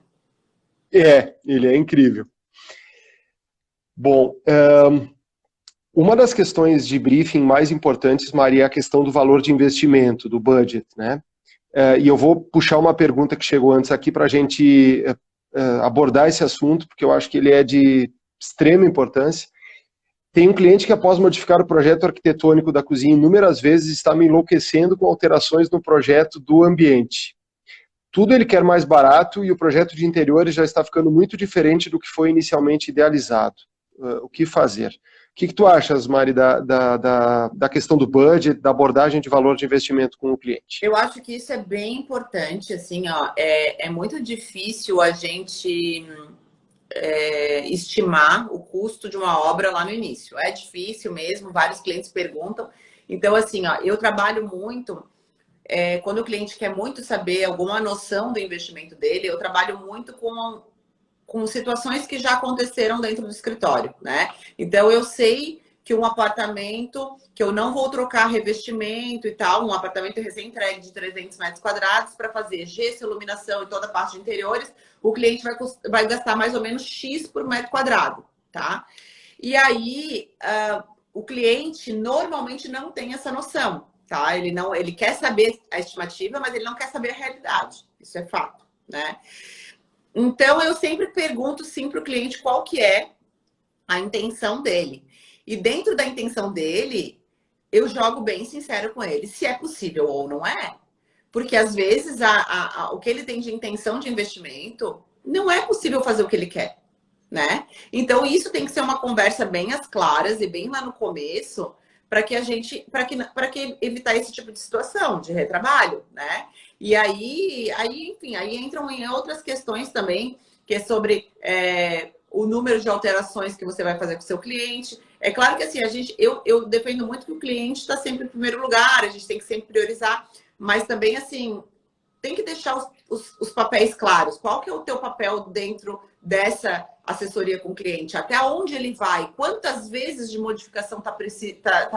Ele é incrível. Bom, uma das questões de briefing mais importantes, Maria, é a questão do valor de investimento, do budget, né? E eu vou puxar uma pergunta que chegou antes aqui para a gente abordar esse assunto, porque eu acho que ele é de extrema importância. Tem um cliente que, após modificar o projeto arquitetônico da cozinha inúmeras vezes, está me enlouquecendo com alterações no projeto do ambiente. Tudo ele quer mais barato e o projeto de interiores já está ficando muito diferente do que foi inicialmente idealizado. O que fazer? O que tu achas, Mari, da questão do budget, da abordagem de valor de investimento com o cliente? Eu acho que isso é bem importante, assim, ó, é muito difícil a gente estimar o custo de uma obra lá no início. É difícil mesmo, vários clientes perguntam. Então, assim, ó, eu trabalho muito, quando o cliente quer muito saber alguma noção do investimento dele, eu trabalho muito com situações que já aconteceram dentro do escritório, né? Então, eu sei que um apartamento, que eu não vou trocar revestimento e tal, um apartamento recém-entregue de 300 metros quadrados para fazer gesso, iluminação e toda a parte de interiores, o cliente vai gastar mais ou menos X por metro quadrado, tá? E aí, o cliente normalmente não tem essa noção, tá? Ele quer saber a estimativa, mas ele não quer saber a realidade. Isso é fato, né? Então, eu sempre pergunto, sim, para o cliente qual que é a intenção dele. E dentro da intenção dele, eu jogo bem sincero com ele, se é possível ou não é. Porque, às vezes, o que ele tem de intenção de investimento, não é possível fazer o que ele quer, né? Então, isso tem que ser uma conversa bem às claras e bem lá no começo, para que que evitar esse tipo de situação de retrabalho, né? E aí, enfim, aí entram em outras questões também, que é sobre o número de alterações que você vai fazer com o seu cliente. É claro que assim, eu defendo muito que o cliente está sempre em primeiro lugar, a gente tem que sempre priorizar, mas também assim, tem que deixar os papéis claros. Qual que é o teu papel dentro dessa assessoria com o cliente? Até onde ele vai? Quantas vezes de modificação tá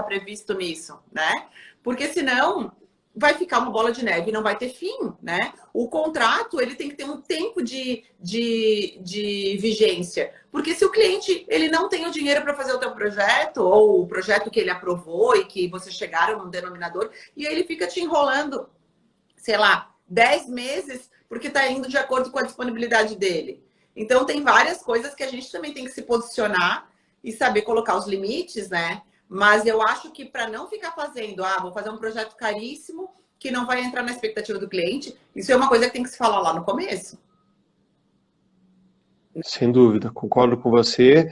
previsto nisso, né? Porque senão vai ficar uma bola de neve e não vai ter fim, né? O contrato, ele tem que ter um tempo de vigência. Porque se o cliente, ele não tem o dinheiro para fazer o teu projeto, ou o projeto que ele aprovou e que vocês chegaram num denominador, e aí ele fica te enrolando, sei lá, 10 meses, porque está indo de acordo com a disponibilidade dele. Então, tem várias coisas que a gente também tem que se posicionar e saber colocar os limites, né? Mas eu acho que para não ficar fazendo, vou fazer um projeto caríssimo que não vai entrar na expectativa do cliente, isso é uma coisa que tem que se falar lá no começo. Sem dúvida, concordo com você.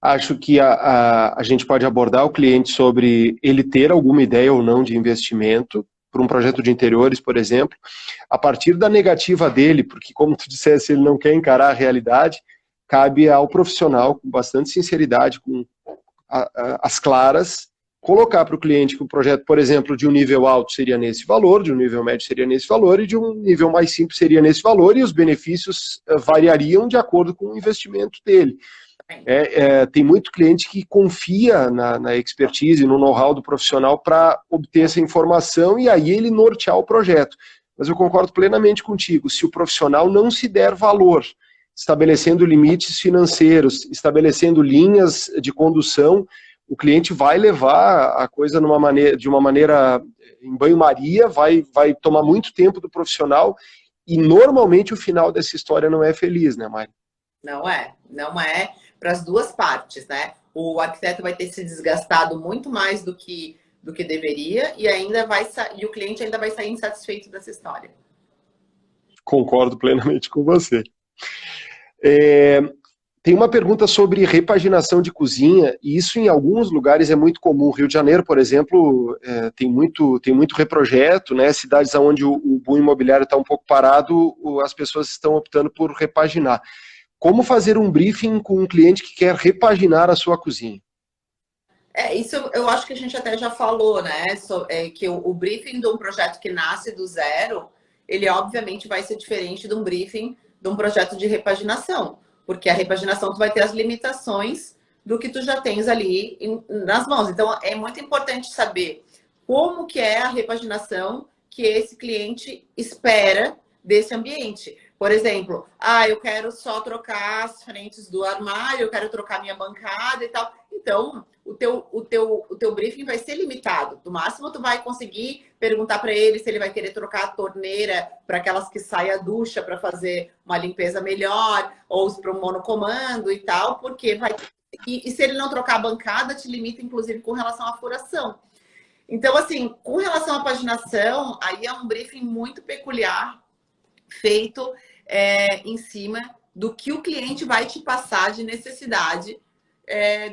Acho que a gente pode abordar o cliente sobre ele ter alguma ideia ou não de investimento para um projeto de interiores, por exemplo, a partir da negativa dele, porque, como tu dissesse, ele não quer encarar a realidade, cabe ao profissional, com bastante sinceridade, com as claras, colocar para o cliente que o projeto, por exemplo, de um nível alto seria nesse valor, de um nível médio seria nesse valor, e de um nível mais simples seria nesse valor, e os benefícios variariam de acordo com o investimento dele. Tem muito cliente que confia na expertise, no know-how do profissional para obter essa informação e aí ele nortear o projeto. Mas eu concordo plenamente contigo, se o profissional não se der valor, estabelecendo limites financeiros, estabelecendo linhas de condução, o cliente vai levar a coisa de uma maneira em banho-maria, vai tomar muito tempo do profissional e normalmente o final dessa história não é feliz, né, Mari? Não é para as duas partes, né? O arquiteto vai ter se desgastado muito mais do que deveria e e o cliente ainda vai sair insatisfeito dessa história. Concordo plenamente com você. Tem uma pergunta sobre repaginação de cozinha, e isso em alguns lugares é muito comum. Rio de Janeiro, por exemplo, tem muito reprojeto, né? Cidades onde o boom imobiliário está um pouco parado, as pessoas estão optando por repaginar. Como fazer um briefing com um cliente que quer repaginar a sua cozinha? Isso eu acho que a gente até já falou, né? Que o briefing de um projeto que nasce do zero, ele obviamente vai ser diferente de um briefing de um projeto de repaginação, porque a repaginação tu vai ter as limitações do que tu já tens ali nas mãos. Então é muito importante saber como que é a repaginação que esse cliente espera desse ambiente. Por exemplo, eu quero só trocar as frentes do armário, eu quero trocar minha bancada e tal. Então, o teu briefing vai ser limitado. No máximo, tu vai conseguir perguntar para ele se ele vai querer trocar a torneira para aquelas que saem a ducha para fazer uma limpeza melhor, ou para um monocomando e tal, porque vai. E se ele não trocar a bancada, te limita, inclusive, com relação à furação. Então, assim, com relação à paginação, aí é um briefing muito peculiar, feito em cima do que o cliente vai te passar de necessidade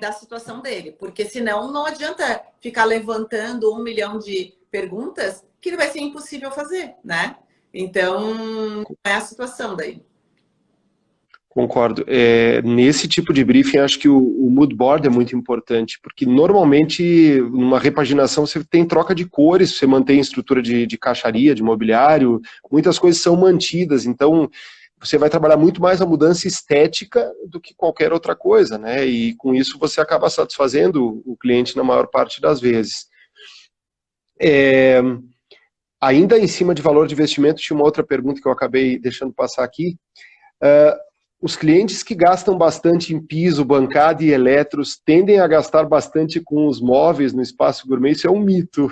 da situação dele. Porque senão não adianta ficar levantando 1 milhão de perguntas que vai ser impossível fazer, né? Então, é a situação daí. Concordo. Nesse tipo de briefing, acho que o mood board é muito importante, porque normalmente, numa repaginação, você tem troca de cores, você mantém estrutura de caixaria, de mobiliário, muitas coisas são mantidas, então você vai trabalhar muito mais a mudança estética do que qualquer outra coisa, né? E com isso você acaba satisfazendo o cliente na maior parte das vezes. Ainda em cima de valor de investimento, tinha uma outra pergunta que eu acabei deixando passar aqui. Os clientes que gastam bastante em piso, bancada e eletros tendem a gastar bastante com os móveis no espaço gourmet. Isso é um mito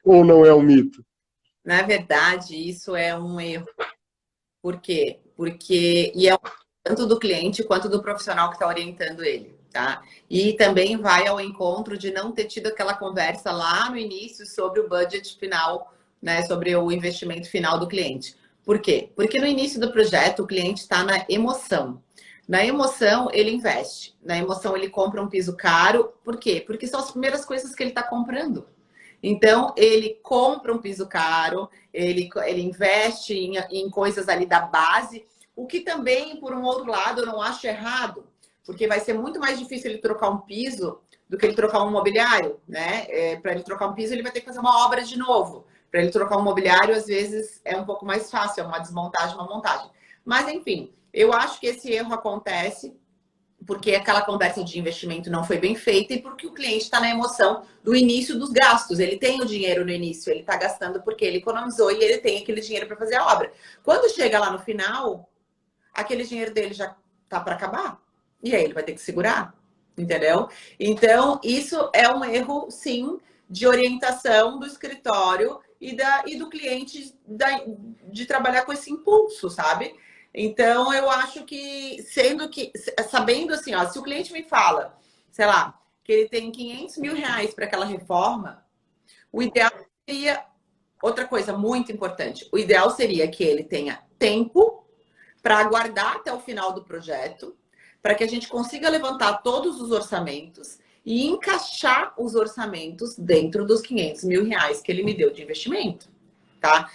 ou não é um mito? Na verdade, isso é um erro. Por quê? Porque tanto do cliente quanto do profissional que está orientando ele, tá? E também vai ao encontro de não ter tido aquela conversa lá no início sobre o budget final, né? Sobre o investimento final do cliente. Por quê? Porque no início do projeto o cliente está na emoção. Na emoção ele investe. Na emoção ele compra um piso caro. Por quê? Porque são as primeiras coisas que ele está comprando. Então, ele compra um piso caro, ele investe em coisas ali da base, o que também, por um outro lado, eu não acho errado, porque vai ser muito mais difícil ele trocar um piso do que ele trocar um mobiliário, né? Para ele trocar um piso, ele vai ter que fazer uma obra de novo. Para ele trocar um mobiliário, às vezes, é um pouco mais fácil, é uma desmontagem, uma montagem. Mas, enfim, eu acho que esse erro acontece porque aquela conversa de investimento não foi bem feita e porque o cliente está na emoção do início dos gastos. Ele tem o dinheiro no início, ele está gastando porque ele economizou e ele tem aquele dinheiro para fazer a obra. Quando chega lá no final, aquele dinheiro dele já está para acabar. E aí ele vai ter que segurar, entendeu? Então, isso é um erro, sim, de orientação do escritório e do cliente de trabalhar com esse impulso, sabe? Então, eu acho que, sabendo assim, ó, se o cliente me fala, sei lá, que ele tem 500 mil reais para aquela reforma, o ideal seria, outra coisa muito importante, o ideal seria que ele tenha tempo para aguardar até o final do projeto, para que a gente consiga levantar todos os orçamentos e encaixar os orçamentos dentro dos 500 mil reais que ele me deu de investimento, tá?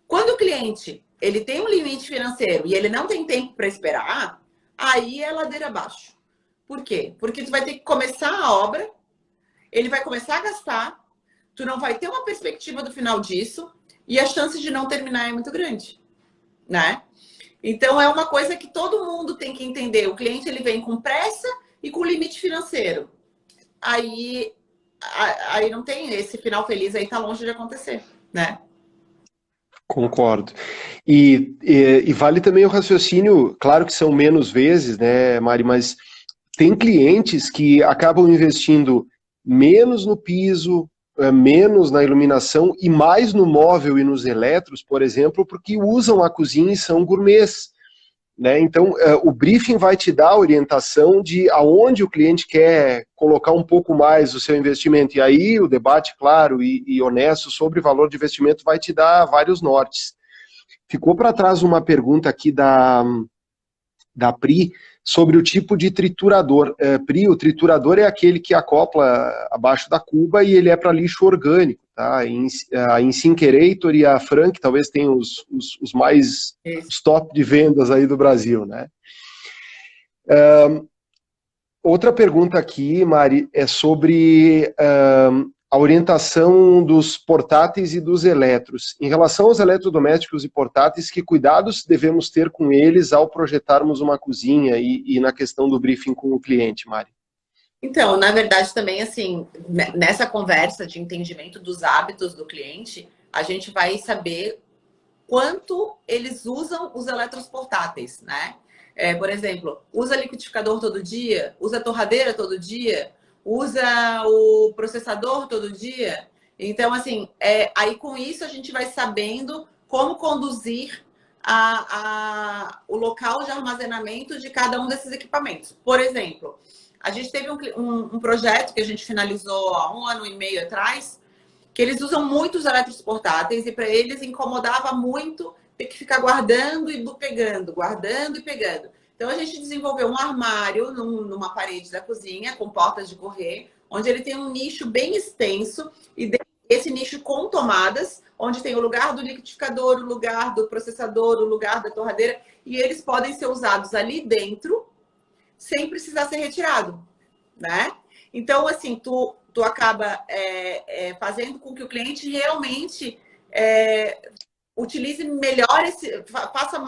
Quando o cliente ele tem um limite financeiro e ele não tem tempo para esperar, aí é ladeira abaixo. Por quê? Porque tu vai ter que começar a obra, ele vai começar a gastar, tu não vai ter uma perspectiva do final disso e a chance de não terminar é muito grande, né? Então é uma coisa que todo mundo tem que entender. O cliente ele vem com pressa e com limite financeiro. Aí não tem esse final feliz, aí tá longe de acontecer, né? Concordo. E vale também o raciocínio, claro que são menos vezes, né, Mari, mas tem clientes que acabam investindo menos no piso, menos na iluminação e mais no móvel e nos eletros, por exemplo, porque usam a cozinha e são gourmets. Né? Então, o briefing vai te dar a orientação de aonde o cliente quer colocar um pouco mais o seu investimento. E aí o debate claro e honesto sobre valor de investimento vai te dar vários nortes. Ficou para trás uma pergunta aqui da da PRI sobre o tipo de triturador. PRI, o triturador é aquele que acopla abaixo da cuba e ele é para lixo orgânico. Tá? A Incinerator e a Frank talvez tenham os mais os top de vendas aí do Brasil, né? Outra pergunta aqui, Mari, é sobre a orientação dos portáteis e dos eletros. Em relação aos eletrodomésticos e portáteis, que cuidados devemos ter com eles ao projetarmos uma cozinha e na questão do briefing com o cliente, Mari? Então, na verdade, também, assim, nessa conversa de entendimento dos hábitos do cliente, a gente vai saber quanto eles usam os eletros portáteis, né? Por exemplo, usa liquidificador todo dia? Usa torradeira todo dia? Usa o processador todo dia? Então, assim, aí com isso a gente vai sabendo como conduzir o local de armazenamento de cada um desses equipamentos. Por exemplo, a gente teve um projeto que a gente finalizou há 1 ano e meio atrás, que eles usam muito os eletros portáteis e para eles incomodava muito ter que ficar guardando e pegando, guardando e pegando. Então a gente desenvolveu um armário numa parede da cozinha com portas de correr, onde ele tem um nicho bem extenso e esse nicho com tomadas, onde tem o lugar do liquidificador, o lugar do processador, o lugar da torradeira, e eles podem ser usados ali dentro sem precisar ser retirado, né? Então, assim, tu acaba fazendo com que o cliente realmente utilize melhor faça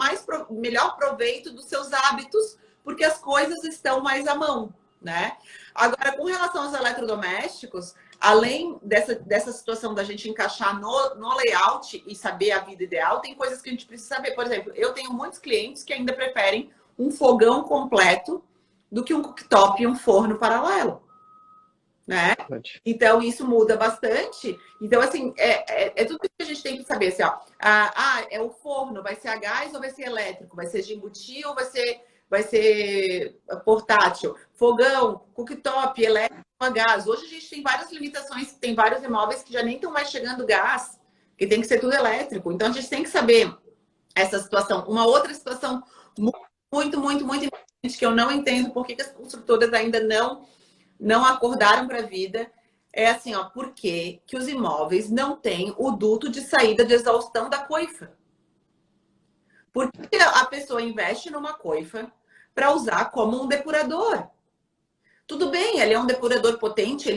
melhor proveito dos seus hábitos, porque as coisas estão mais à mão, né? Agora, com relação aos eletrodomésticos, além dessa situação da gente encaixar no layout e saber a vida ideal, tem coisas que a gente precisa saber. Por exemplo, eu tenho muitos clientes que ainda preferem um fogão completo do que um cooktop e um forno paralelo, né? Então, isso muda bastante. Então, assim, tudo isso que a gente tem que saber, assim, ó. É o forno, vai ser a gás ou vai ser elétrico? Vai ser de embutir ou vai ser portátil? Fogão, cooktop, elétrico a gás. Hoje a gente tem várias limitações, tem vários imóveis que já nem estão mais chegando gás, que tem que ser tudo elétrico. Então, a gente tem que saber essa situação. Uma outra situação muito, muito, muito importante, que eu não entendo por que as construtoras ainda não acordaram para a vida, é assim, ó, por que os imóveis não têm o duto de saída de exaustão da coifa? Por que a pessoa investe numa coifa para usar como um depurador? Tudo bem, ele é um depurador potente,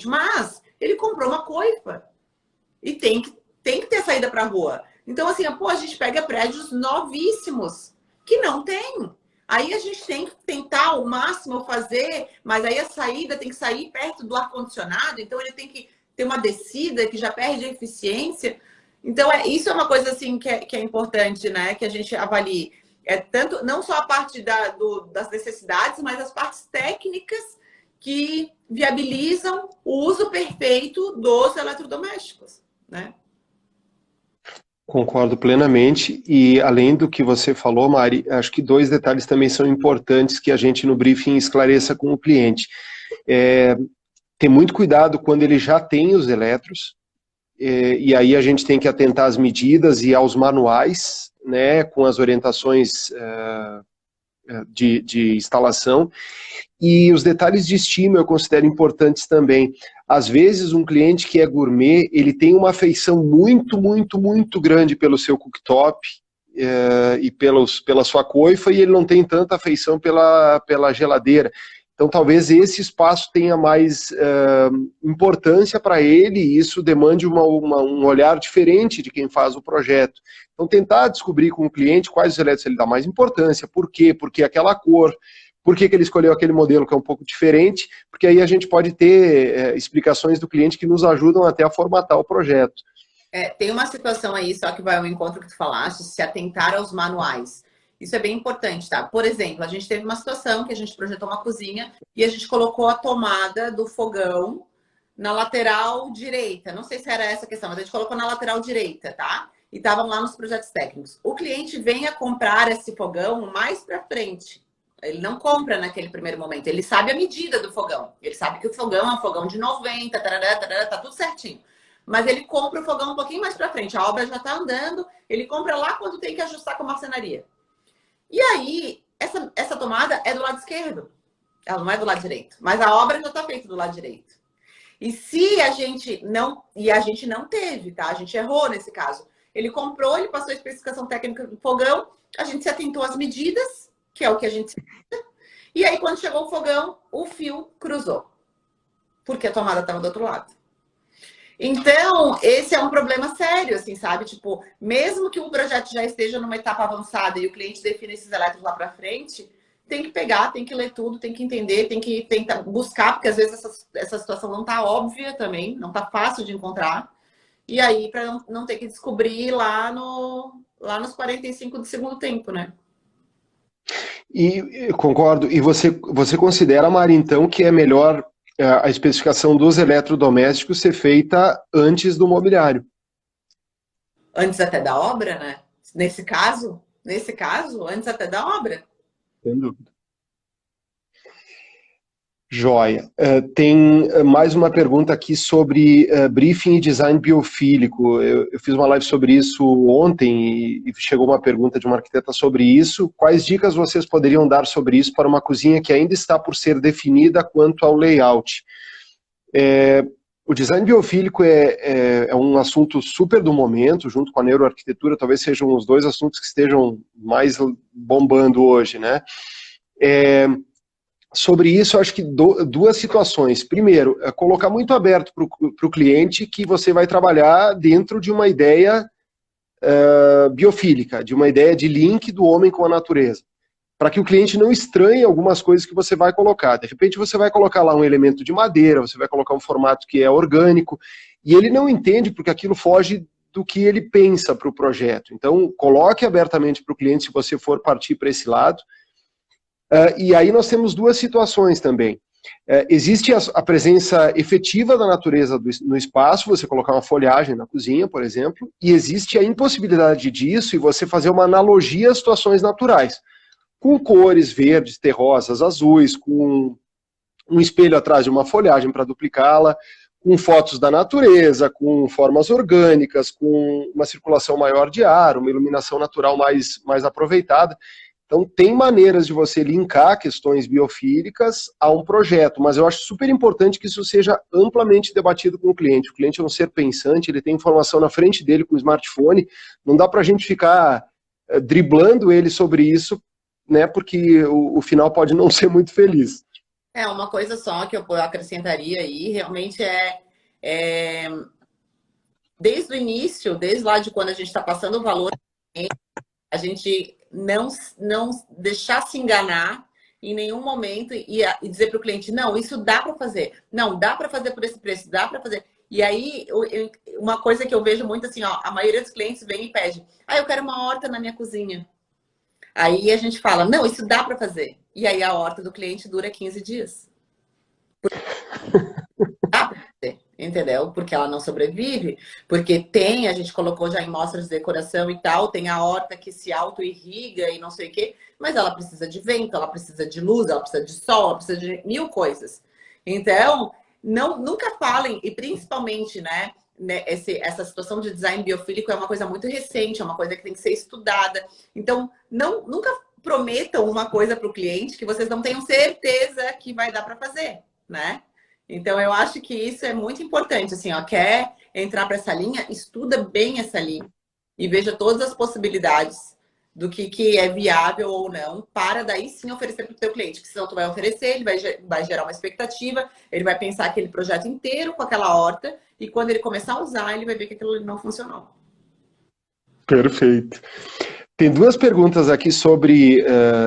mas ele comprou uma coifa e tem que ter saída para a rua. Então, assim, a gente pega prédios novíssimos que não tem. Aí a gente tem que tentar ao máximo fazer, mas aí a saída tem que sair perto do ar-condicionado, então ele tem que ter uma descida que já perde a eficiência. Então, isso é uma coisa assim que é importante, né? Que a gente avalie. Tanto, não só a parte das necessidades, mas as partes técnicas que viabilizam o uso perfeito dos eletrodomésticos, né? Concordo plenamente, e além do que você falou, Mari, acho que 2 detalhes também são importantes que a gente no briefing esclareça com o cliente. Ter muito cuidado quando ele já tem os eletros, e aí a gente tem que atentar às medidas e aos manuais, né, com as orientações de instalação, e os detalhes de estima eu considero importantes também. Às vezes, um cliente que é gourmet, ele tem uma afeição muito, muito, muito grande pelo seu cooktop e pela sua coifa, e ele não tem tanta afeição pela geladeira. Então, talvez esse espaço tenha mais importância para ele, e isso demande um olhar diferente de quem faz o projeto. Então, tentar descobrir com o cliente quais os elétricos ele dá mais importância, por quê, porque aquela cor, por que ele escolheu aquele modelo que é um pouco diferente, porque aí a gente pode ter explicações do cliente que nos ajudam até a formatar o projeto. Tem uma situação aí, só que vai ao encontro que tu falaste, se atentar aos manuais. Isso é bem importante, tá? Por exemplo, a gente teve uma situação que a gente projetou uma cozinha e a gente colocou a tomada do fogão na lateral direita. Não sei se era essa a questão, mas a gente colocou na lateral direita, tá? E estavam lá nos projetos técnicos. O cliente vem a comprar esse fogão mais para frente. Ele não compra naquele primeiro momento. Ele sabe a medida do fogão. Ele sabe que o fogão é um fogão de 90, tarará, tarará, tá tudo certinho. Mas ele compra o fogão um pouquinho mais para frente. A obra já está andando. Ele compra lá quando tem que ajustar com a marcenaria. E aí, essa tomada é do lado esquerdo. Ela não é do lado direito. Mas a obra já está feita do lado direito. E se a gente não... E a gente não teve, tá? A gente errou nesse caso. Ele comprou, ele passou a especificação técnica do fogão, a gente se atentou às medidas, que é o que a gente... E aí, quando chegou o fogão, o fio cruzou. Porque a tomada estava do outro lado. Então, esse é um problema sério, assim, sabe? Tipo, mesmo que o projeto já esteja numa etapa avançada e o cliente define esses elétrons lá para frente, tem que pegar, tem que ler tudo, tem que entender, tem que tentar buscar, porque às vezes essa situação não tá óbvia também, não tá fácil de encontrar. E aí, para não ter que descobrir lá nos 45 do segundo tempo, né? E concordo. E você considera, Mari, então, que é melhor a especificação dos eletrodomésticos ser feita antes do mobiliário? Antes até da obra, né? Nesse caso, antes até da obra. Sem dúvida. Joia. Tem mais uma pergunta aqui sobre briefing e design biofílico. Eu fiz uma live sobre isso ontem e chegou uma pergunta de uma arquiteta sobre isso. Quais dicas vocês poderiam dar sobre isso para uma cozinha que ainda está por ser definida quanto ao layout? O design biofílico é um assunto super do momento, junto com a neuroarquitetura, talvez sejam os dois assuntos que estejam mais bombando hoje, né? Sobre isso, eu acho que duas situações. Primeiro, colocar muito aberto para o cliente que você vai trabalhar dentro de uma ideia biofílica, de uma ideia de link do homem com a natureza, para que o cliente não estranhe algumas coisas que você vai colocar. De repente, você vai colocar lá um elemento de madeira, você vai colocar um formato que é orgânico, e ele não entende porque aquilo foge do que ele pensa para o projeto. Então, coloque abertamente para o cliente se você for partir para esse lado. E aí nós temos duas situações também. Existe a presença efetiva da natureza no espaço, você colocar uma folhagem na cozinha, por exemplo, e existe a impossibilidade disso e você fazer uma analogia às situações naturais, com cores verdes, terrosas, azuis, com um espelho atrás de uma folhagem para duplicá-la, com fotos da natureza, com formas orgânicas, com uma circulação maior de ar, uma iluminação natural mais aproveitada. Então, tem maneiras de você linkar questões biofílicas a um projeto, mas eu acho super importante que isso seja amplamente debatido com o cliente. O cliente é um ser pensante, ele tem informação na frente dele com o smartphone, não dá para a gente ficar driblando ele sobre isso, né, porque o final pode não ser muito feliz. Uma coisa só que eu acrescentaria aí, realmente desde o início, desde lá de quando a gente está passando o valor, a gente não deixar se enganar em nenhum momento e dizer para o cliente, não, isso dá para fazer. Não, dá para fazer por esse preço, dá para fazer. E aí, uma coisa que eu vejo muito assim, ó, a maioria dos clientes vem e pede, eu quero uma horta na minha cozinha. Aí a gente fala, não, isso dá para fazer. E aí a horta do cliente dura 15 dias. Dá para fazer, entendeu? Porque ela não sobrevive, porque a gente colocou já em mostras de decoração e tal, tem a horta que se auto-irriga e não sei o quê, mas ela precisa de vento, ela precisa de luz, ela precisa de sol, ela precisa de mil coisas. Então, nunca falem, e principalmente, né, essa situação de design biofílico é uma coisa muito recente, é uma coisa que tem que ser estudada. Então, nunca prometam uma coisa para o cliente que vocês não tenham certeza que vai dar para fazer, né? Então, eu acho que isso é muito importante, assim, ó, quer entrar para essa linha, estuda bem essa linha e veja todas as possibilidades do que é viável ou não, para daí sim oferecer para o teu cliente, que senão tu vai oferecer, ele vai gerar uma expectativa, ele vai pensar aquele projeto inteiro com aquela horta e quando ele começar a usar, ele vai ver que aquilo não funcionou. Perfeito. Tem duas perguntas aqui sobre,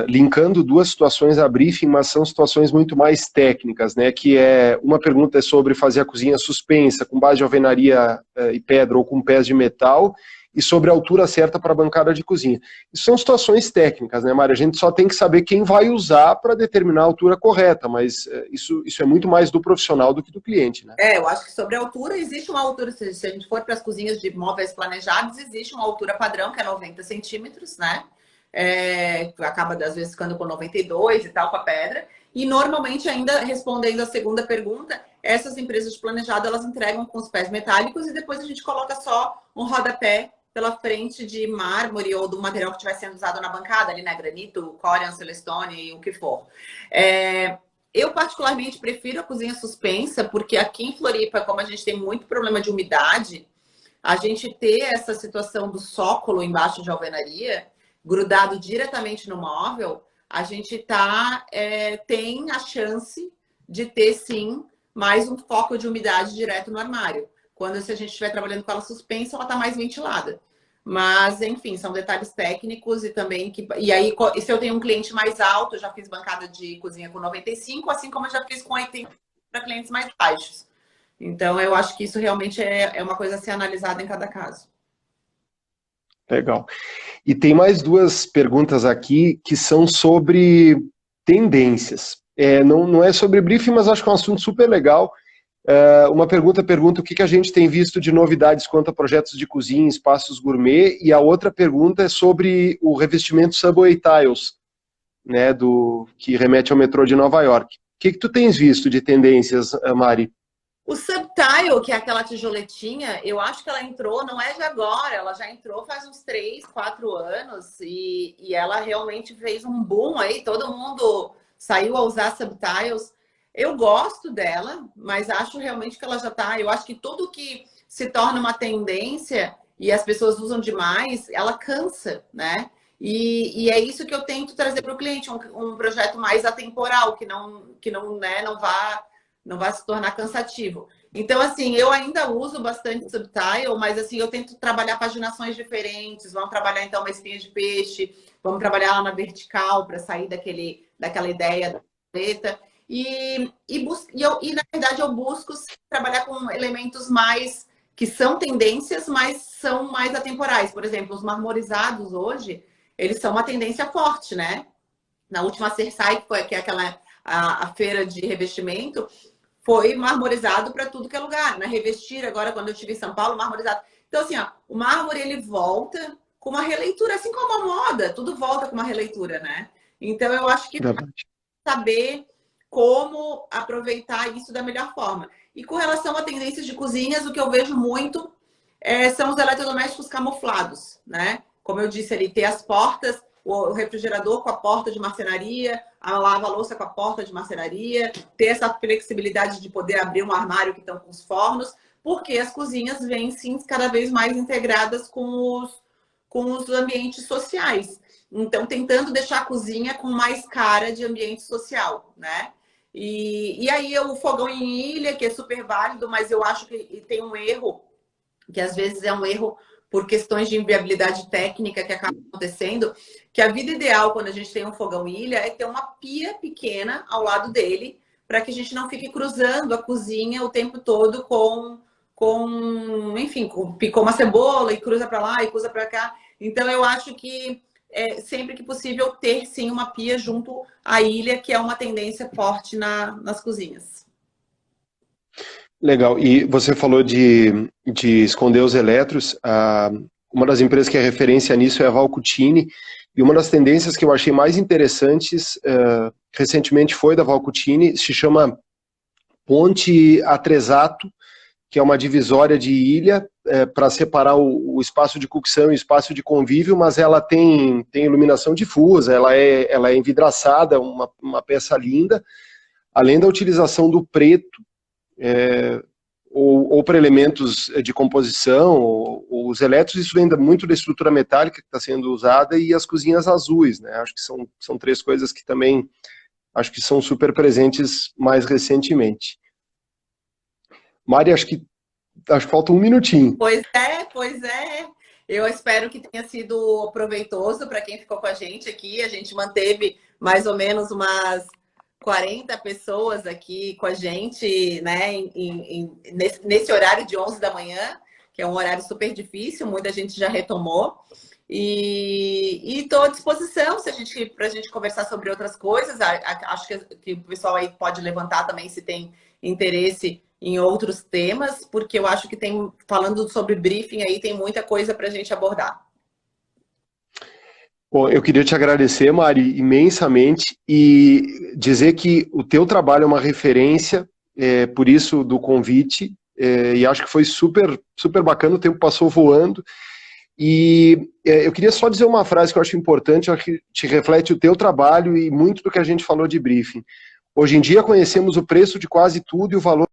linkando duas situações a briefing, mas são situações muito mais técnicas, né? Que uma pergunta é sobre fazer a cozinha suspensa, com base de alvenaria e pedra ou com pés de metal, e sobre a altura certa para a bancada de cozinha. Isso são situações técnicas, né, Mário? A gente só tem que saber quem vai usar para determinar a altura correta, mas isso é muito mais do profissional do que do cliente, né? Eu acho que sobre a altura, existe uma altura, se a gente for para as cozinhas de móveis planejados, existe uma altura padrão, que é 90 centímetros, né? Acaba, às vezes, ficando com 92 e tal, com a pedra. E, normalmente, ainda respondendo a segunda pergunta, essas empresas de planejado, elas entregam com os pés metálicos e depois a gente coloca só um rodapé pela frente de mármore ou do material que estiver sendo usado na bancada, ali, né? Granito, Corian, Celestone, o que for. Eu, particularmente, prefiro a cozinha suspensa, porque aqui em Floripa, como a gente tem muito problema de umidade, a gente ter essa situação do sócolo embaixo de alvenaria, grudado diretamente no móvel, a gente tem a chance de ter, sim, mais um foco de umidade direto no armário. Quando, se a gente estiver trabalhando com ela suspensa, ela está mais ventilada. Mas, enfim, são detalhes técnicos e também E aí, se eu tenho um cliente mais alto, eu já fiz bancada de cozinha com 95, assim como eu já fiz com 80 para clientes mais baixos. Então, eu acho que isso realmente é uma coisa a ser analisada em cada caso. Legal. E tem mais duas perguntas aqui que são sobre tendências. Não é sobre briefing, mas acho que é um assunto super legal. Uma pergunta o que a gente tem visto de novidades quanto a projetos de cozinha, espaços gourmet, e a outra pergunta é sobre o revestimento Subway Tiles, né, que remete ao metrô de Nova York. O que tu tens visto de tendências, Mari? O Subtile, que é aquela tijoletinha, eu acho que ela entrou, não é de agora, ela já entrou faz uns 3, 4 anos e ela realmente fez um boom aí, todo mundo saiu a usar Subtiles. Eu gosto dela, mas acho realmente que ela já tá. Eu acho que tudo que se torna uma tendência e as pessoas usam demais, ela cansa, né? E é isso que eu tento trazer para o cliente, um projeto mais atemporal, que não vá se tornar cansativo. Então, assim, eu ainda uso bastante Subtile, mas assim, eu tento trabalhar paginações diferentes. Vamos trabalhar, então, uma espinha de peixe, vamos trabalhar ela na vertical para sair daquela ideia da preta. Na verdade, eu busco trabalhar com elementos mais que são tendências, mas são mais atemporais. Por exemplo, os marmorizados hoje, eles são uma tendência forte, né? Na última Cersai, que é a feira de revestimento, foi marmorizado para tudo que é lugar. Na Revestir, agora, quando eu estive em São Paulo, marmorizado. Então, assim, ó, o mármore, ele volta com uma releitura, assim como a moda, tudo volta com uma releitura, né? Então, eu acho que saber como aproveitar isso da melhor forma. E com relação a tendências de cozinhas, o que eu vejo muito são os eletrodomésticos camuflados, né? Como eu disse ali, ter as portas, o refrigerador com a porta de marcenaria, a lava-louça com a porta de marcenaria, ter essa flexibilidade de poder abrir um armário que estão com os fornos, porque as cozinhas vêm, sim, cada vez mais integradas com os ambientes sociais. Então, tentando deixar a cozinha com mais cara de ambiente social, né? E aí o fogão em ilha, que é super válido, mas eu acho que tem um erro, que às vezes é um erro por questões de inviabilidade técnica que acaba acontecendo, que a vida ideal quando a gente tem um fogão ilha é ter uma pia pequena ao lado dele, para que a gente não fique cruzando a cozinha o tempo todo enfim, picou uma cebola e cruza para lá e cruza para cá. Então eu acho que sempre que possível ter sim uma pia junto à ilha, que é uma tendência forte nas cozinhas. Legal. E você falou de esconder os eletros. Uma das empresas que é referência nisso é a Valcutini. E uma das tendências que eu achei mais interessantes recentemente foi da Valcutini, se chama Ponte Atresato, que é uma divisória de ilha para separar o espaço de cocção e o espaço de convívio, mas ela tem iluminação difusa, ela é envidraçada, uma peça linda, além da utilização do preto, ou para elementos de composição, ou os elétricos, isso vem muito da estrutura metálica que está sendo usada, e as cozinhas azuis, né? Acho que são três coisas que também acho que são super presentes mais recentemente. Mari, acho que falta um minutinho. Pois é. Eu espero que tenha sido proveitoso para quem ficou com a gente aqui. A gente manteve mais ou menos umas 40 pessoas aqui com a gente, né, nesse horário de 11 da manhã, que é um horário super difícil, muita gente já retomou. E estou à disposição para a gente conversar sobre outras coisas. Acho que o pessoal aí pode levantar também se tem interesse em outros temas, porque eu acho que falando sobre briefing aí, tem muita coisa para a gente abordar. Bom, eu queria te agradecer, Mari, imensamente, e dizer que o teu trabalho é uma referência, por isso do convite, e acho que foi super, super bacana, o tempo passou voando, E eu queria só dizer uma frase que eu acho importante, eu acho que te reflete o teu trabalho e muito do que a gente falou de briefing. Hoje em dia conhecemos o preço de quase tudo e o valor